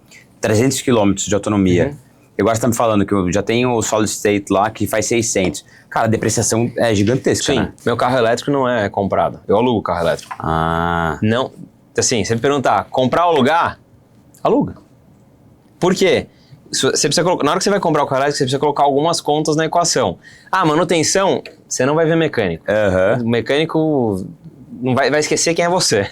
300 km de autonomia, e agora você tá me falando que eu já tenho o Solid State lá que faz 600. Cara, a depreciação é gigantesca, né? Meu carro elétrico não é comprado. Eu alugo o carro elétrico. Não, assim, você me perguntar, comprar ou alugar? Aluga. Por quê? Você precisa na hora que você vai comprar o carro elétrico, você precisa colocar algumas contas na equação. Manutenção, você não vai ver mecânico. O mecânico não vai esquecer quem é você.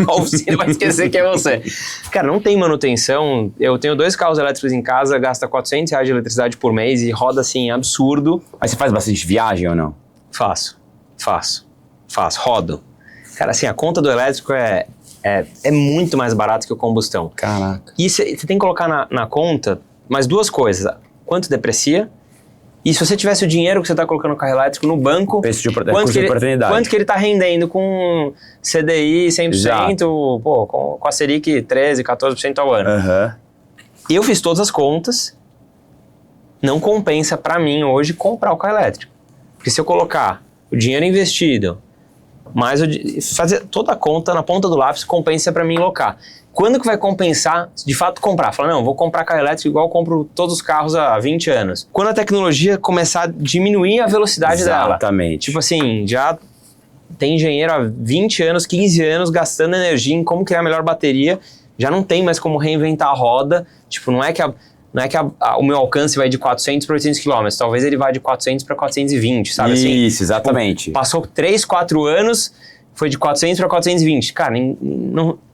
A oficina vai esquecer quem é você. Cara, não tem manutenção. Eu tenho 2 carros elétricos em casa, gasta R$400 de eletricidade por mês e roda assim, absurdo. Mas você faz bastante viagem ou não? Faço. Rodo. Cara, assim, a conta do elétrico é É muito mais barato que o combustão. Caraca. E você tem que colocar na conta mais duas coisas. Quanto deprecia? E se você tivesse o dinheiro que você está colocando no carro elétrico no banco, Preço de quanto que ele está rendendo com CDI 100%, pô, com a Selic 13%, 14% ao ano. Uhum. Eu fiz todas as contas, não compensa para mim hoje comprar o carro elétrico. Porque se eu colocar o dinheiro investido, mais fazer toda a conta na ponta do lápis, compensa para mim locar. Quando que vai compensar, de fato, comprar? Fala, não, vou comprar carro elétrico igual eu compro todos os carros há 20 anos. Quando a tecnologia começar a diminuir a velocidade dela. Exatamente. Tipo assim, já tem engenheiro há 20 anos, 15 anos gastando energia em como criar a melhor bateria, já não tem mais como reinventar a roda. Tipo, não é que o meu alcance vai de 400 para 800 km, talvez ele vá de 400 para 420, sabe? Isso, assim, exatamente. Tipo, passou 3, 4 anos, foi de 400 para 420. Cara,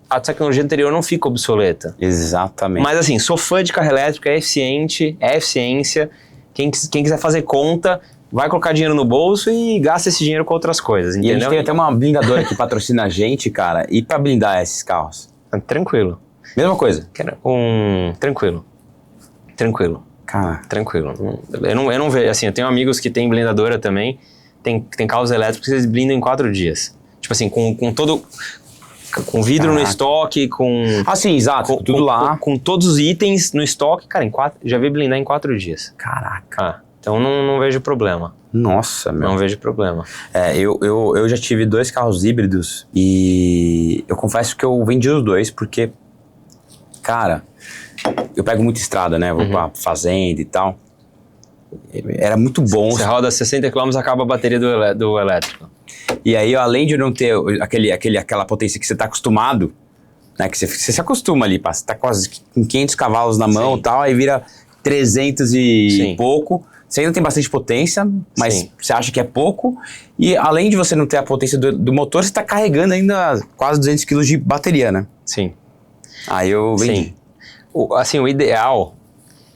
a tecnologia anterior não fica obsoleta. Exatamente. Mas assim, sou fã de carro elétrico, é eficiente, é eficiência. Quem quiser fazer conta, vai colocar dinheiro no bolso e gasta esse dinheiro com outras coisas, entendeu? E a gente tem até uma blindadora que patrocina a gente, cara, e pra blindar esses carros? Tranquilo. Mesma coisa? Tranquilo. Cara. Tranquilo. Eu não vejo, assim, eu tenho amigos que têm blindadora também, tem carros elétricos que eles blindam em 4 dias. Tipo assim, com vidro no estoque, sim, exato, tudo lá. Com todos os itens no estoque, cara, já vi blindar em 4 dias. Caraca. Então não vejo problema. Nossa, meu. Não vejo problema. Eu já tive 2 carros híbridos e eu confesso que eu vendi os 2 porque, cara, eu pego muita estrada, né? Vou pra fazenda e tal. Era muito bom. Você roda 60 km, acaba a bateria do elétrico. E aí, além de não ter aquela potência que você tá acostumado, né? Que você se acostuma ali, você tá quase com 500 cavalos na mão e tal, aí vira 300 e pouco. Você ainda tem bastante potência, mas você acha que é pouco. E além de você não ter a potência do motor, você tá carregando ainda quase 200 kg de bateria, né? Sim. Aí eu vendi. Sim. O ideal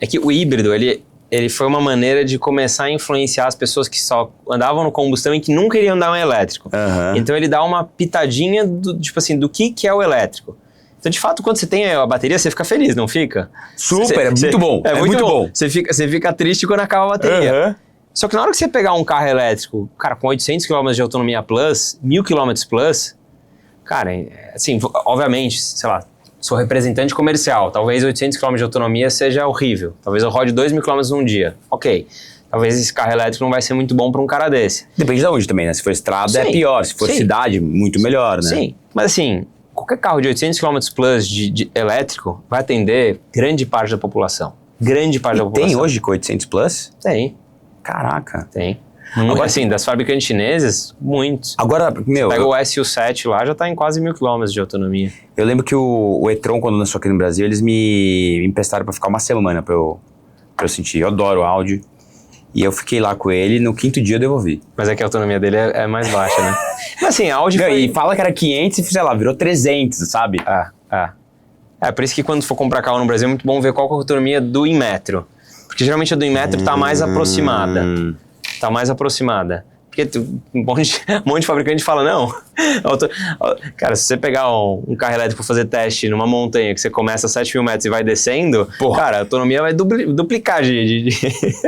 é que o híbrido, ele foi uma maneira de começar a influenciar as pessoas que só andavam no combustão e que nunca iriam andar no elétrico. Então ele dá uma pitadinha do que é o elétrico. Então, de fato, quando você tem a bateria, você fica feliz, não fica? Super, é muito bom. É muito bom. Você fica triste quando acaba a bateria. Só que na hora que você pegar um carro elétrico, cara, com 800 km de autonomia plus, 1000 km plus, cara, assim, obviamente, sei lá, sou representante comercial, talvez 800 km de autonomia seja horrível. Talvez eu rode 2.000 km num dia. Ok. Talvez esse carro elétrico não vai ser muito bom para um cara desse. Depende de onde também, né? Se for estrada é pior, se for cidade, muito melhor, né? Sim, mas assim, qualquer carro de 800 km plus de elétrico vai atender grande parte da população. Grande parte da população. Tem hoje com 800 plus? Tem. Caraca. Tem. Agora, assim, das fabricantes chinesas, muitos. Agora, meu... Pega o SU7 lá, já tá em quase 1000 km de autonomia. Eu lembro que o e-tron, quando lançou aqui no Brasil, eles me emprestaram pra ficar uma semana pra eu sentir. Eu adoro o Audi. E eu fiquei lá com ele, no 5º dia eu devolvi. Mas é que a autonomia dele é mais baixa, né? Mas assim, a Audi E fala que era 500 e, sei lá, virou 300, sabe? Por isso que quando for comprar carro no Brasil é muito bom ver qual é a autonomia do Inmetro. Porque geralmente a do Inmetro tá mais aproximada. Tá mais aproximada. Porque um monte de fabricante fala, não. Cara, se você pegar um carro elétrico pra fazer teste numa montanha que você começa a 7.000 metros e vai descendo, cara, a autonomia vai duplicar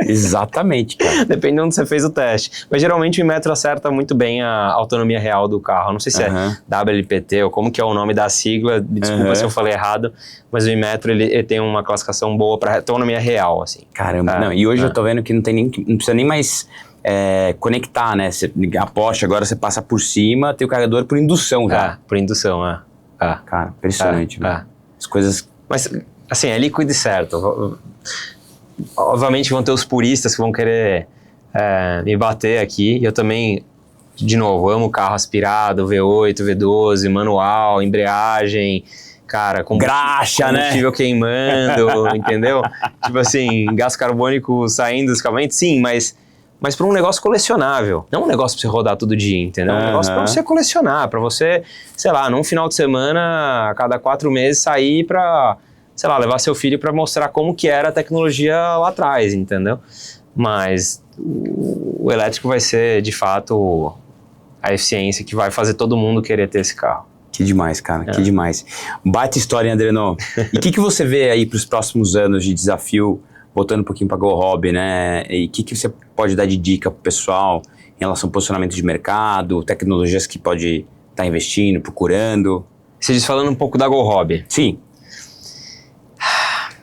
Exatamente, cara. Depende de onde você fez o teste. Mas geralmente o Inmetro acerta muito bem a autonomia real do carro. Não sei se é WLPT ou como que é o nome da sigla. Me desculpa se eu falei errado. Mas o Inmetro, ele tem uma classificação boa pra autonomia real, assim. Caramba, não. E hoje eu tô vendo que não precisa nem mais... conectar, né? A Porsche agora você passa por cima, tem o carregador por indução já. Por indução, Cara, impressionante. As coisas... Mas, assim, é líquido e certo. Obviamente vão ter os puristas que vão querer me bater aqui. Eu também, de novo, amo carro aspirado, V8, V12, manual, embreagem... Cara, graxa, né? Combustível queimando, entendeu? Tipo assim, gás carbônico saindo do escapamento, sim, mas para um negócio colecionável. Não um negócio pra você rodar todo dia, entendeu? Um negócio pra você colecionar, pra você, sei lá, num final de semana, a cada 4 meses, sair pra, sei lá, levar seu filho pra mostrar como que era a tecnologia lá atrás, entendeu? Mas o elétrico vai ser, de fato, a eficiência que vai fazer todo mundo querer ter esse carro. Que demais, cara, que demais. Baita história, hein, Adriano? E o que você vê aí para os próximos anos de desafio, voltando um pouquinho para Go Hobby, né? E o que você pode dar de dica pro pessoal em relação ao posicionamento de mercado, tecnologias que pode estar investindo, procurando? Você diz falando um pouco da Go Hobby. Sim.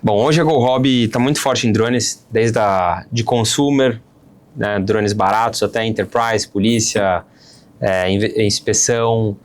Bom, hoje a Go Hobby está muito forte em drones, desde de consumer, né, drones baratos até enterprise, polícia, inspeção,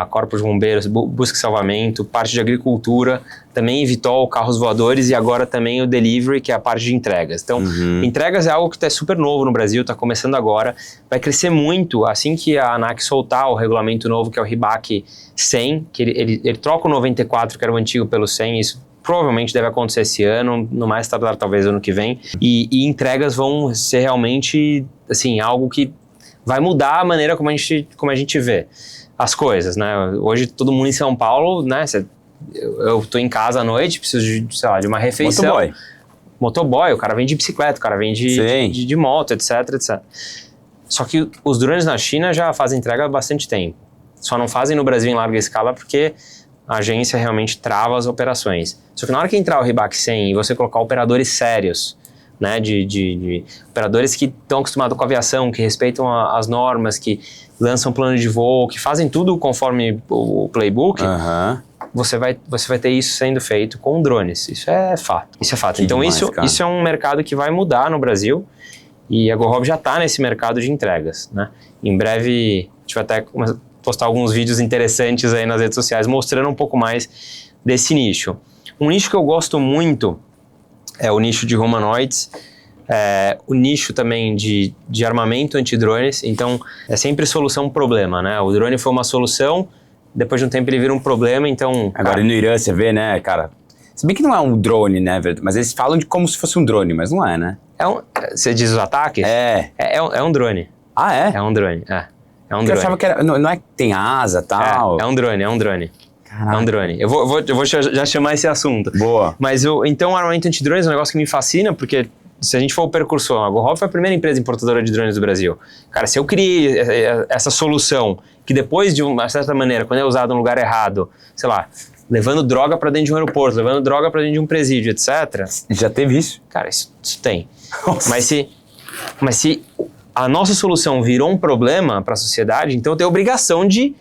corpos de bombeiros, busca e salvamento, parte de agricultura, também Vitol, carros voadores e agora também o delivery, que é a parte de entregas. Então, entregas é algo que está super novo no Brasil, está começando agora, vai crescer muito assim que a ANAC soltar o regulamento novo, que é o RBAC 100, que ele troca o 94, que era o antigo, pelo 100, isso provavelmente deve acontecer esse ano, no mais tardar talvez ano que vem, e entregas vão ser realmente assim, algo que vai mudar a maneira como a gente vê as coisas, né? Hoje todo mundo em São Paulo, né? Eu tô em casa à noite, preciso de uma refeição. Motoboy, o cara vem de bicicleta, o cara vem de moto, etc, etc. Só que os drones na China já fazem entrega há bastante tempo. Só não fazem no Brasil em larga escala porque a agência realmente trava as operações. Só que na hora que entrar o RBAC 100 e você colocar operadores sérios, né, de operadores que estão acostumados com a aviação, que respeitam as normas, que lançam plano de voo, que fazem tudo conforme o playbook, você vai ter isso sendo feito com drones. Isso é fato. Isso é fato. Então isso é um mercado que vai mudar no Brasil e a Go Hobby já está nesse mercado de entregas, né? Em breve a gente vai até postar alguns vídeos interessantes aí nas redes sociais mostrando um pouco mais desse nicho. Um nicho que eu gosto muito é o nicho de humanoids, o nicho também de armamento antidrones. Então é sempre solução problema, né? O drone foi uma solução, depois de um tempo ele vira um problema, então... Agora no Irã você vê, né, cara? Se bem que não é um drone, né, mas eles falam de como se fosse um drone, mas não é, né? Você diz os ataques? É um drone. Ah, é? É um drone, é um drone. Eu achava que era, não é que tem asa e tal. É um drone. Caraca. É um drone. Eu vou já chamar esse assunto. Boa. Mas então o armamento antidrones é um negócio que me fascina, porque se a gente for o percursor, a Go Hobby foi a primeira empresa importadora de drones do Brasil. Cara, se eu criei essa solução, que depois de uma certa maneira, quando é usado no lugar errado, sei lá, levando droga para dentro de um aeroporto, levando droga para dentro de um presídio, etc. Já teve isso? Cara, isso tem. Mas se a nossa solução virou um problema para a sociedade, então eu tenho a obrigação de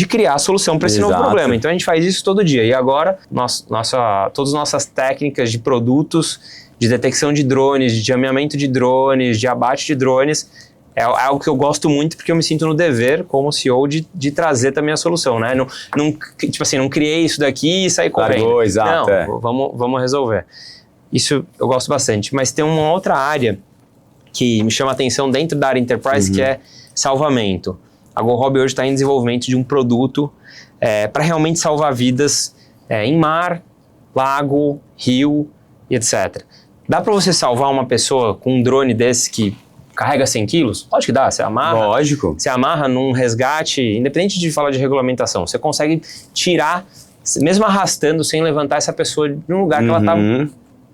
criar a solução para esse novo problema. Então a gente faz isso todo dia. E agora, todas as nossas técnicas de produtos, de detecção de drones, de jameamento de drones, de abate de drones, é algo que eu gosto muito porque eu me sinto no dever, como CEO, de trazer também a solução, né? Tipo assim, não criei isso daqui e saí correndo. Largou, exato. Não, vamos resolver. Isso eu gosto bastante. Mas tem uma outra área que me chama a atenção dentro da área Enterprise, que é salvamento. A Go Hobby hoje está em desenvolvimento de um produto para realmente salvar vidas em mar, lago, rio e etc. Dá para você salvar uma pessoa com um drone desse que carrega 100 quilos? Lógico que dá, você amarra. Lógico. Você amarra num resgate, independente de falar de regulamentação, você consegue tirar, mesmo arrastando, sem levantar essa pessoa de um lugar que ela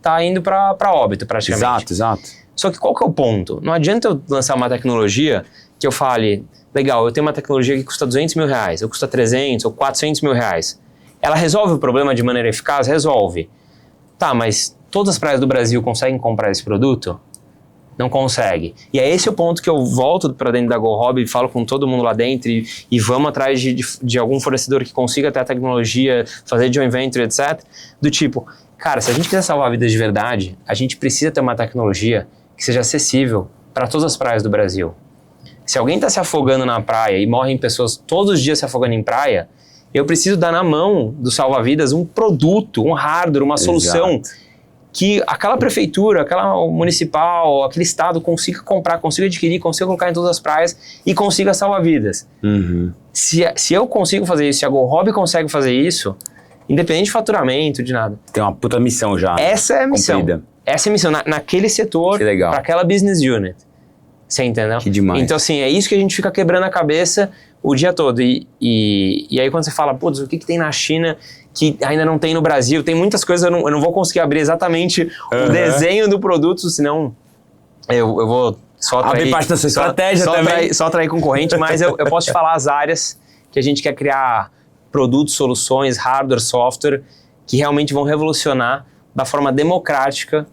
tá indo para óbito praticamente. Exato. Só que qual que é o ponto? Não adianta eu lançar uma tecnologia que eu fale, legal, eu tenho uma tecnologia que custa 200 mil reais, ou custa 300 ou 400 mil reais. Ela resolve o problema de maneira eficaz? Resolve. Tá, mas todas as praias do Brasil conseguem comprar esse produto? Não consegue. E é esse o ponto que eu volto para dentro da Go Hobby e falo com todo mundo lá dentro e vamos atrás de algum fornecedor que consiga ter a tecnologia, fazer joint venture, etc. Do tipo, cara, se a gente quiser salvar vidas de verdade, a gente precisa ter uma tecnologia que seja acessível para todas as praias do Brasil. Se alguém está se afogando na praia e morrem pessoas todos os dias se afogando em praia, eu preciso dar na mão do salva-vidas um produto, um hardware, uma solução que aquela prefeitura, aquela municipal, aquele estado consiga comprar, consiga adquirir, consiga colocar em todas as praias e consiga salvar vidas. Se eu consigo fazer isso, se a Go Hobby consegue fazer isso, independente de faturamento, de nada. Tem uma puta missão já. Essa é a missão. Cumprida. Essa é a missão, naquele setor, para aquela business unit. Você entendeu? Que demais. Então, assim, é isso que a gente fica quebrando a cabeça o dia todo. E aí, quando você fala, putz, o que tem na China que ainda não tem no Brasil? Tem muitas coisas, eu não vou conseguir abrir exatamente o desenho do produto, senão eu vou só atrair... Abrir parte da sua estratégia também. Só atrair concorrente, mas eu posso te falar as áreas que a gente quer criar produtos, soluções, hardware, software, que realmente vão revolucionar da forma democrática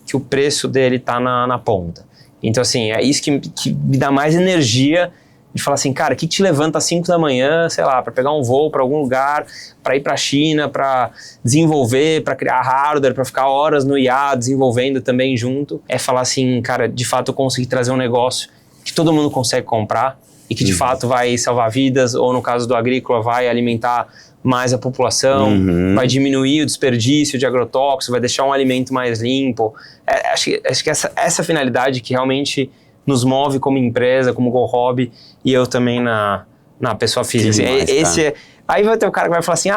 que o preço dele está na ponta. Então, assim, é isso que me dá mais energia de falar assim, cara, o que te levanta às 5 da manhã, sei lá, para pegar um voo para algum lugar, para ir para a China, para desenvolver, para criar hardware, para ficar horas no IA desenvolvendo também junto. É falar assim, cara, de fato eu consegui trazer um negócio que todo mundo consegue comprar e que de fato vai salvar vidas, ou no caso do agrícola vai alimentar mais a população, vai diminuir o desperdício de agrotóxicos, vai deixar um alimento mais limpo. Acho que essa finalidade que realmente nos move como empresa, como GoHobby, e eu também na pessoa física. Demais, aí vai ter o cara que vai falar assim,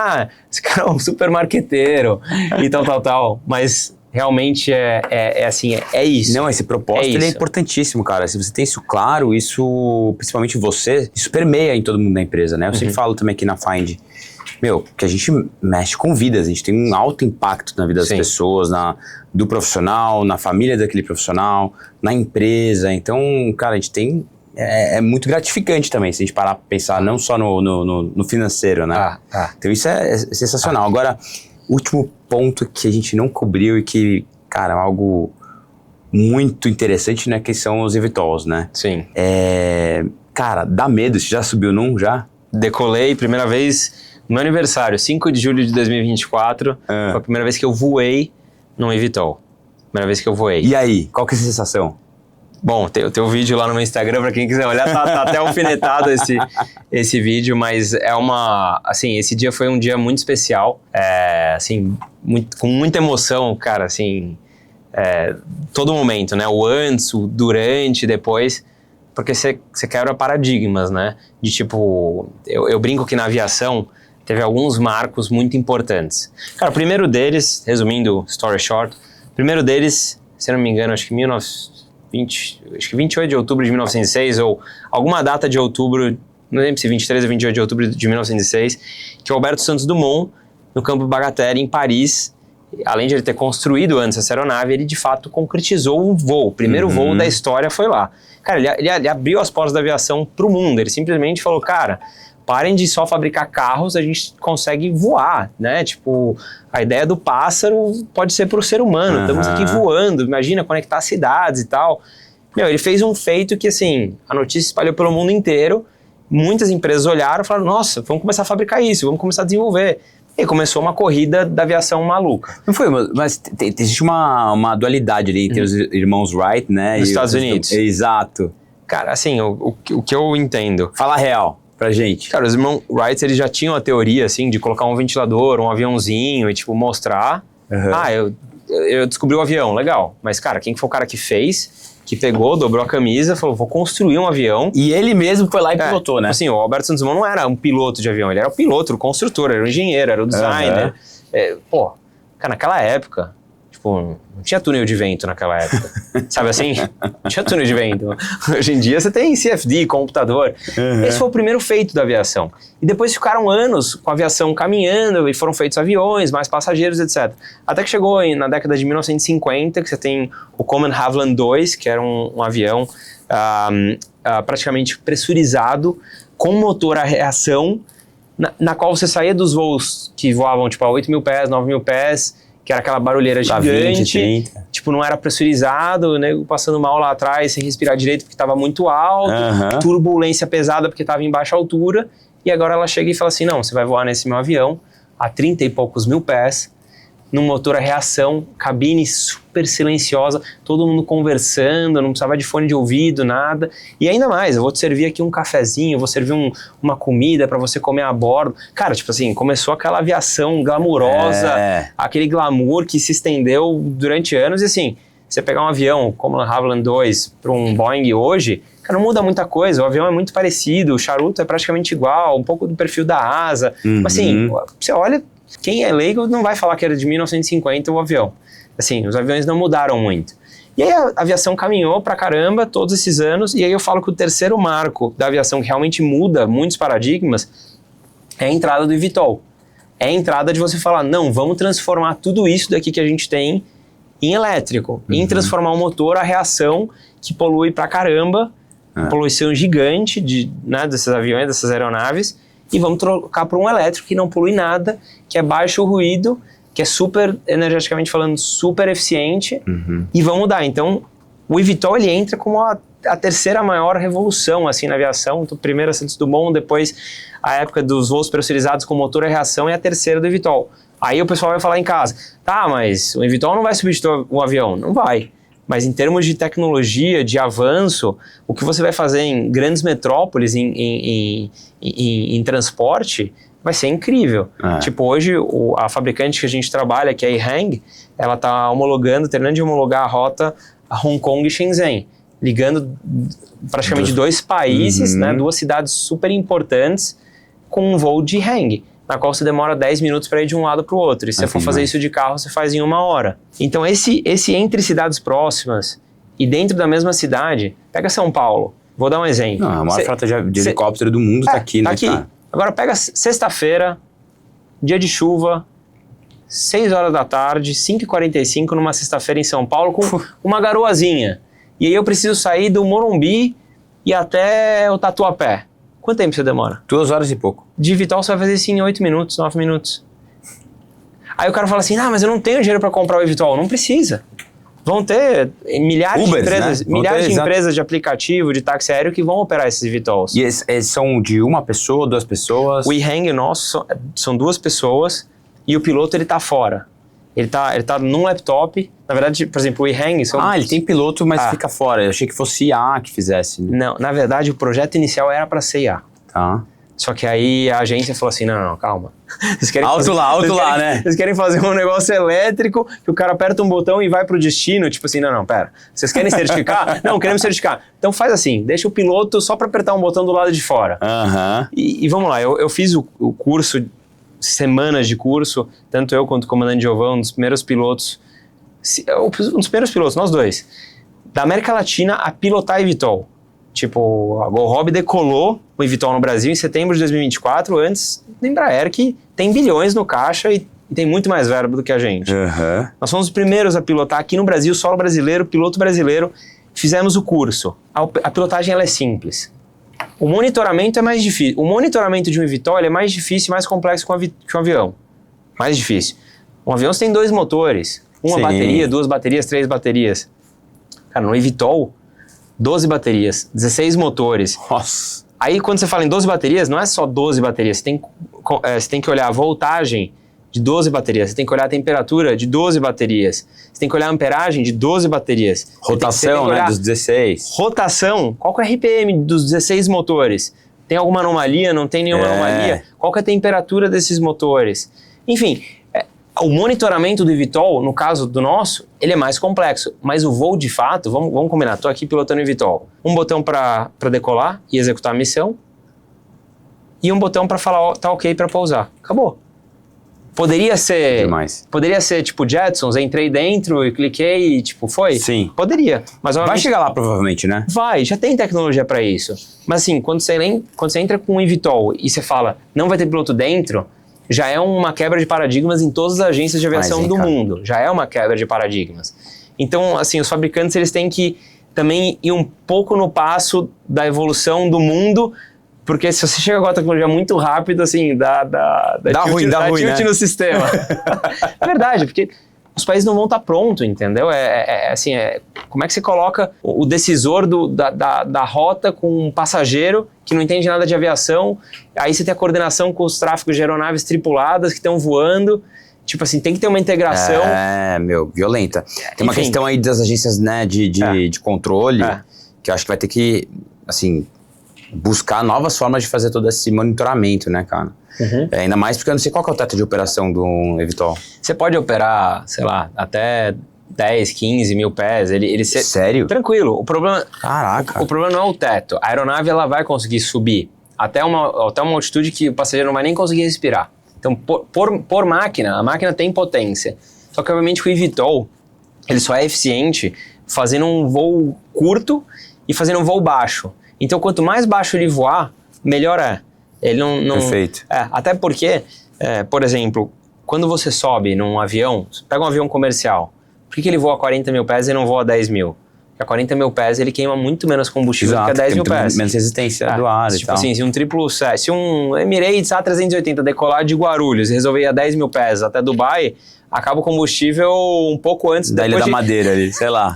esse cara é um super marqueteiro e tal, mas realmente é isso. Não, esse propósito ele é importantíssimo, cara. Se você tem isso claro, isso, principalmente você, isso permeia em todo mundo da empresa, né? Eu sempre falo também aqui na Find, que a gente mexe com vidas, a gente tem um alto impacto na vida das pessoas, do profissional, na família daquele profissional, na empresa. Então, cara, a gente tem... É muito gratificante também, se a gente parar pra pensar não só no financeiro, né? Então isso é sensacional. Agora, último ponto que a gente não cobriu e que, cara, é algo muito interessante, né? Que são os eVTOLs, né? Sim. Cara, dá medo. Você já subiu num, já? Decolei, primeira vez no meu aniversário, 5 de julho de 2024. Foi a primeira vez que eu voei num eVTOL. Primeira vez que eu voei. E aí, qual que é a sensação? Bom, tem o vídeo lá no meu Instagram, pra quem quiser olhar, tá até alfinetado esse vídeo, mas assim, esse dia foi um dia muito especial, assim, com muita emoção, cara, assim, todo momento, né, o antes, o durante, depois, porque você quebra paradigmas, né, de tipo, eu brinco que na aviação teve alguns marcos muito importantes. Cara, o primeiro deles, resumindo, story short, o primeiro deles, se eu não me engano, acho que 28 de outubro de 1906, ou alguma data de outubro, não lembro se 23 ou 28 de outubro de 1906, que o Alberto Santos Dumont, no campo Bagatelle, em Paris, além de ele ter construído antes essa aeronave, ele de fato concretizou um voo. O primeiro voo da história foi lá. Cara, ele abriu as portas da aviação para o mundo. Ele simplesmente falou, cara, parem de só fabricar carros, a gente consegue voar, né? Tipo, a ideia do pássaro pode ser para o ser humano. Estamos aqui voando, imagina conectar cidades e tal. Ele fez um feito que, assim, a notícia espalhou pelo mundo inteiro, muitas empresas olharam e falaram, nossa, vamos começar a fabricar isso, vamos começar a desenvolver. E começou uma corrida da aviação maluca. Não foi, mas existe uma dualidade ali entre os irmãos Wright, né? Nos Estados Unidos. Exato. Cara, assim, o que eu entendo... Fala real pra gente. Cara, os irmãos Wright, eles já tinham a teoria, assim, de colocar um ventilador, um aviãozinho e, tipo, mostrar. Eu descobri o avião, legal. Mas, cara, quem foi o cara que fez, que pegou, dobrou a camisa, falou, vou construir um avião. E ele mesmo foi lá e pilotou, né? Assim, o Alberto Santos Dumont não era um piloto de avião, ele era o piloto, o construtor, era o engenheiro, era o designer. Cara, naquela época, tipo, não tinha túnel de vento naquela época. Sabe assim? Não tinha túnel de vento. Hoje em dia você tem CFD, computador. Esse foi o primeiro feito da aviação. E depois ficaram anos com a aviação caminhando e foram feitos aviões, mais passageiros, etc. Até que chegou na década de 1950, que você tem o Coleman Havilland II, que era um avião praticamente pressurizado, com motor a reação, na qual você saía dos voos que voavam tipo a 8 mil pés, 9 mil pés, que era aquela barulheira gigante, 20, tipo, não era pressurizado, né, passando mal lá atrás, sem respirar direito porque estava muito alto, turbulência pesada porque estava em baixa altura, e agora ela chega e fala assim, não, você vai voar nesse meu avião a 30 e poucos mil pés, num motor a reação, cabine super silenciosa, todo mundo conversando, não precisava de fone de ouvido, nada. E ainda mais, eu vou te servir aqui um cafezinho, eu vou servir uma comida para você comer a bordo. Cara, tipo assim, começou aquela aviação glamurosa, aquele glamour que se estendeu durante anos. E assim, você pegar um avião como o Havilland II para um Boeing hoje, cara, não muda muita coisa, o avião é muito parecido, o charuto é praticamente igual, um pouco do perfil da asa. Mas assim, você olha... Quem é leigo não vai falar que era de 1950 o avião. Assim, os aviões não mudaram muito. E aí a aviação caminhou pra caramba todos esses anos, e aí eu falo que o terceiro marco da aviação que realmente muda muitos paradigmas é a entrada do eVTOL. É a entrada de você falar, não, vamos transformar tudo isso daqui que a gente tem em elétrico, em transformar o motor, a reação que polui pra caramba, poluição gigante desses aviões, dessas aeronaves, e vamos trocar para um elétrico que não polui nada, que é baixo ruído, que é super, energeticamente falando, super eficiente, e vamos mudar. Então, o eVTOL, ele entra como a terceira maior revolução, assim, na aviação. Então, primeiro a Santos Dumont, depois a época dos voos pressurizados com motor a reação, e a terceira do eVTOL. Aí o pessoal vai falar em casa, tá, mas o eVTOL não vai substituir o avião. Não vai. Mas em termos de tecnologia, de avanço, o que você vai fazer em grandes metrópoles, em transporte, vai ser incrível. Tipo, hoje, a fabricante que a gente trabalha, que é a EHang, ela está homologando, terminando de homologar a rota a Hong Kong e Shenzhen, ligando praticamente dois países, né, duas cidades super importantes, com um voo de EHang, na qual você demora 10 minutos para ir de um lado para o outro. E se você for fazer isso de carro, você faz em 1 hora. Então, esse entre cidades próximas e dentro da mesma cidade, pega São Paulo, vou dar um exemplo. A maior frota de helicóptero do mundo está aqui, né? Tá aqui. Cara? Agora pega sexta-feira, dia de chuva, 6 horas da tarde, 5h45 numa sexta-feira em São Paulo, com uma garoazinha. E aí eu preciso sair do Morumbi e até o Tatuapé. Quanto tempo você demora? 2 horas e pouco. De eVTOL você vai fazer isso em 8 minutos, 9 minutos. Aí o cara fala assim, mas eu não tenho dinheiro para comprar o eVTOL. Não precisa. Vão ter milhares Ubers, de empresas, né? milhares de empresas de aplicativo, de táxi aéreo que vão operar esses eVTOLs. E eles são de uma pessoa, 2 pessoas? O EHang nosso são 2 pessoas e o piloto ele tá fora. Ele tá num laptop. Na verdade, por exemplo, o EHang... ele tem piloto, mas fica fora. Eu achei que fosse IA que fizesse. Né? Não, na verdade, o projeto inicial era para ser IA. Tá. Só que aí a agência falou assim, não, calma. Alto lá, né? Vocês querem fazer um negócio elétrico que o cara aperta um botão e vai pro destino? Tipo assim, não, pera. Vocês querem certificar? Não, queremos certificar. Então faz assim, deixa o piloto só para apertar um botão do lado de fora. E vamos lá, eu fiz o curso, semanas de curso, tanto eu quanto o comandante Giovão, um dos primeiros pilotos, nós dois, da América Latina a pilotar eVTOL. Tipo, a GoHob decolou o eVTOL no Brasil em setembro de 2024, antes da Embraer, que tem bilhões no caixa e tem muito mais verba do que a gente. Nós fomos os primeiros a pilotar aqui no Brasil, solo brasileiro, piloto brasileiro, fizemos o curso. A pilotagem ela é simples. O monitoramento é mais difícil. O monitoramento de um eVTOL é mais difícil e mais complexo que um avião. Mais difícil. Um avião você tem 2 motores, uma bateria, 2 baterias, 3 baterias. Cara, no eVTOL, 12 baterias, 16 motores. Nossa. Aí quando você fala em 12 baterias, não é só 12 baterias, você tem que olhar a voltagem de 12 baterias, você tem que olhar a temperatura de 12 baterias, você tem que olhar a amperagem de 12 baterias. Rotação, né, dos 16. Rotação, qual que é a RPM dos 16 motores? Tem alguma anomalia, não tem nenhuma anomalia? Qual que é a temperatura desses motores? Enfim, o monitoramento do eVTOL, no caso do nosso, ele é mais complexo, mas o voo de fato, vamos combinar, estou aqui pilotando o eVTOL, um botão para decolar e executar a missão e um botão para falar, tá ok para pousar. Acabou. Poderia ser tipo Jetsons, entrei dentro e cliquei e tipo, foi? Sim. Poderia. Mas vai chegar lá provavelmente, né? Vai, já tem tecnologia para isso. Mas assim, quando você entra com um eVTOL e você fala, não vai ter piloto dentro, já é uma quebra de paradigmas em todas as agências de aviação do mundo. Já é uma quebra de paradigmas. Então, assim, os fabricantes eles têm que também ir um pouco no passo da evolução do mundo, porque se você chega com a tecnologia muito rápido, assim, dá ruim, tilt no sistema. É verdade, porque os países não vão estar prontos, entendeu? Como é que você coloca o decisor da rota com um passageiro que não entende nada de aviação, aí você tem a coordenação com os tráfegos de aeronaves tripuladas que estão voando, tipo assim, tem que ter uma integração. Violenta. Tem uma questão aí das agências, né, de controle, que eu acho que vai ter que, assim, buscar novas formas de fazer todo esse monitoramento, né, cara? Ainda mais porque eu não sei qual que é o teto de operação do eVTOL. Você pode operar, sei lá, até 10, 15 mil pés. Sério? Tranquilo. O problema... Caraca. O problema não é o teto. A aeronave ela vai conseguir subir até uma altitude que o passageiro não vai nem conseguir respirar. Então, por máquina, a máquina tem potência. Só que, obviamente, o eVTOL, ele só é eficiente fazendo um voo curto e fazendo um voo baixo. Então, quanto mais baixo ele voar, melhor é. Ele não... Perfeito. Até porque, por exemplo, quando você sobe num avião, pega um avião comercial, por que ele voa 40 mil pés e não voa 10 mil? que a 40 mil pés ele queima muito menos combustível do que a 10 mil pés. Menos resistência do ar e tipo tal. assim, se um Emirates A380 decolar de Guarulhos e resolver ir a 10 mil pés até Dubai, acaba o combustível um pouco antes da Ilha da Madeira ali, sei lá.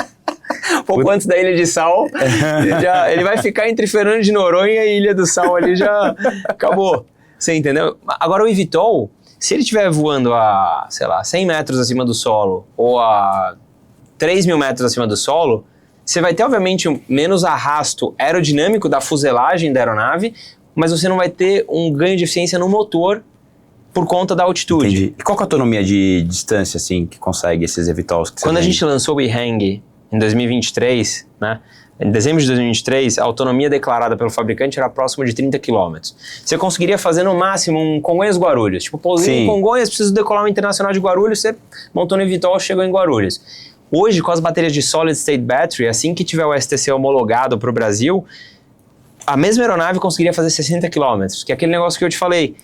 Um pouco antes da Ilha de Sal, ele vai ficar entre Fernando de Noronha e Ilha do Sal ali, já acabou. Você entendeu? Agora o eVTOL, se ele estiver voando a, sei lá, 100 metros acima do solo ou a 3 mil metros acima do solo, você vai ter, obviamente, menos arrasto aerodinâmico da fuselagem da aeronave, mas você não vai ter um ganho de eficiência no motor por conta da altitude. Entendi. E qual que é a autonomia de distância, assim, que consegue esses eVTOLs que você Quando a tem? gente lançou o eHang em 2023, né? Em dezembro de 2023, a autonomia declarada pelo fabricante era próximo de 30 km. Você conseguiria fazer no máximo um Congonhas-Guarulhos. Tipo, pousei em Congonhas, preciso decolar um internacional de Guarulhos, você montou no eVTOL, chegou em Guarulhos. Hoje, com as baterias de Solid State Battery, assim que tiver o STC homologado para o Brasil, a mesma aeronave conseguiria fazer 60 km, que é aquele negócio que eu te falei.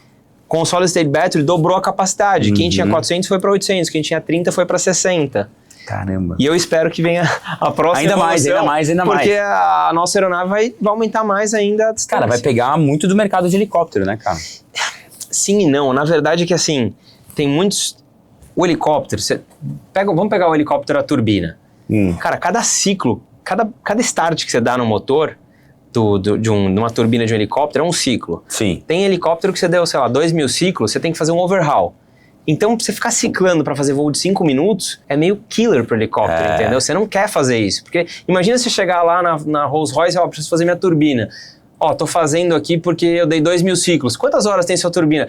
Com o Solid State Battery, dobrou a capacidade. Quem tinha 400 foi para 800, quem tinha 30 foi para 60. Caramba. E eu espero que venha a próxima ainda mais. Porque a nossa aeronave vai aumentar mais ainda a distância. Cara, vai pegar muito do mercado de helicóptero, né, cara? Sim e não. Na verdade é que, assim, tem muitos... O helicóptero, vamos pegar o helicóptero a turbina. Cara, cada ciclo, cada start que você dá no motor de uma turbina de um helicóptero é um ciclo. Sim. Tem helicóptero que você deu, sei lá, 2.000 ciclos, você tem que fazer um overhaul. Então, você ficar ciclando para fazer voo de 5 minutos é meio killer pro helicóptero, entendeu? Você não quer fazer isso. Porque imagina você chegar lá na Rolls-Royce, preciso fazer minha turbina. Tô fazendo aqui porque eu dei 2.000 ciclos. Quantas horas tem sua turbina?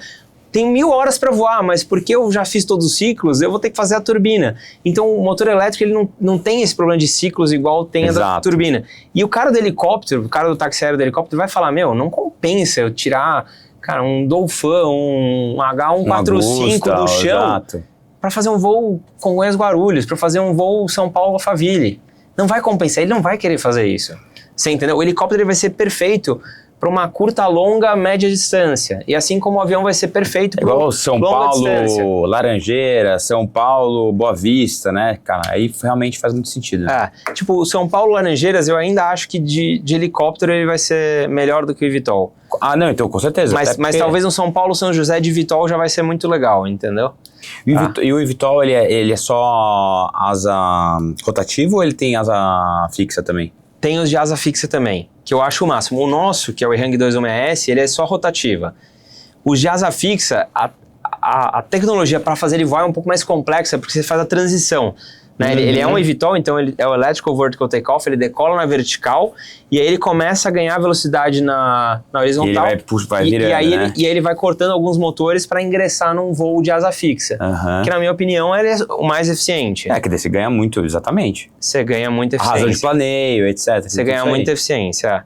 Tem 1.000 horas para voar, mas porque eu já fiz todos os ciclos, eu vou ter que fazer a turbina. Então, o motor elétrico ele não tem esse problema de ciclos igual tem a da turbina. E o cara do helicóptero, o cara do táxi aéreo do helicóptero vai falar, não compensa eu tirar... Cara, um Dolphin, um H145 do chão para fazer um voo Congonhas-Guarulhos, para fazer um voo São Paulo-Alphaville. Não vai compensar, ele não vai querer fazer isso. Você entendeu? O helicóptero ele vai ser perfeito para uma curta, longa, média distância. E assim como o avião vai ser perfeito para igual São Paulo, Laranjeira, São Paulo, Boa Vista, né, cara? Aí realmente faz muito sentido. Tipo, o São Paulo, Laranjeiras, eu ainda acho que de helicóptero ele vai ser melhor do que o eVTOL. Não, então com certeza. Mas talvez um São Paulo, São José de eVTOL já vai ser muito legal, entendeu? E o eVTOL, ele é só asa rotativa ou ele tem asa fixa também? Tem os de asa fixa também, que eu acho o máximo. O nosso, que é o eHang 21S, ele é só rotativa. Os de asa fixa, a tecnologia para fazer ele voar é um pouco mais complexa, porque você faz a transição. Né? Ele é um eVTOL, então ele é o Electrical Vertical Takeoff, ele decola na vertical e aí ele começa a ganhar velocidade na horizontal. E ele vai virando, né? E aí ele vai cortando alguns motores para ingressar num voo de asa fixa. Que na minha opinião ele é o mais eficiente. Que daí você ganha muito, exatamente. Você ganha muita eficiência. Razão de planeio, etc. Você ganha muita eficiência.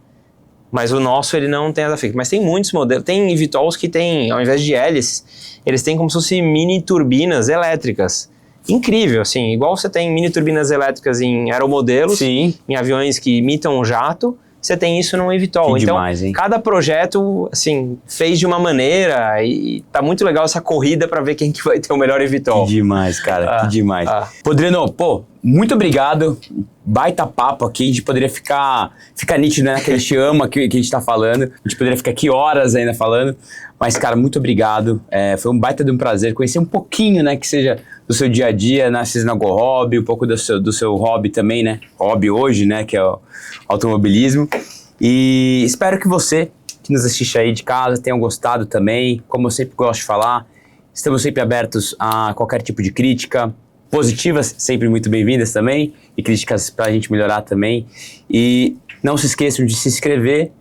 Mas o nosso ele não tem asa fixa. Mas tem muitos modelos. Tem eVTOLs que tem, ao invés de hélices, eles têm como se fossem mini turbinas elétricas. Incrível, assim, igual você tem mini turbinas elétricas em aeromodelos, em aviões que imitam um jato, você tem isso num eVTOL. Que então, demais, hein? cada projeto, assim, fez de uma maneira e tá muito legal essa corrida para ver quem que vai ter o melhor eVTOL. Que demais, cara, que demais. Podrino, muito obrigado. Baita papo aqui, a gente poderia ficar nítido, né, que a gente ama que a gente tá falando, a gente poderia ficar aqui horas ainda falando, mas, cara, muito obrigado, foi um baita de um prazer conhecer um pouquinho, né, que seja do seu dia a dia na Cisnago Hobby, um pouco do seu hobby também, né, hobby hoje, né, que é o automobilismo, e espero que você, que nos assiste aí de casa, tenha gostado também, como eu sempre gosto de falar, estamos sempre abertos a qualquer tipo de crítica, positivas, sempre muito bem-vindas também, e críticas pra gente melhorar também. E não se esqueçam de se inscrever,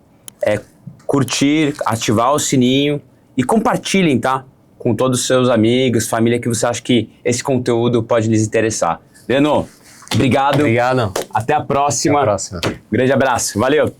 curtir, ativar o sininho e compartilhem, tá? Com todos os seus amigos, família, que você acha que esse conteúdo pode lhes interessar. Leno, obrigado. Obrigado. Até a próxima. Até a próxima. Grande abraço. Valeu.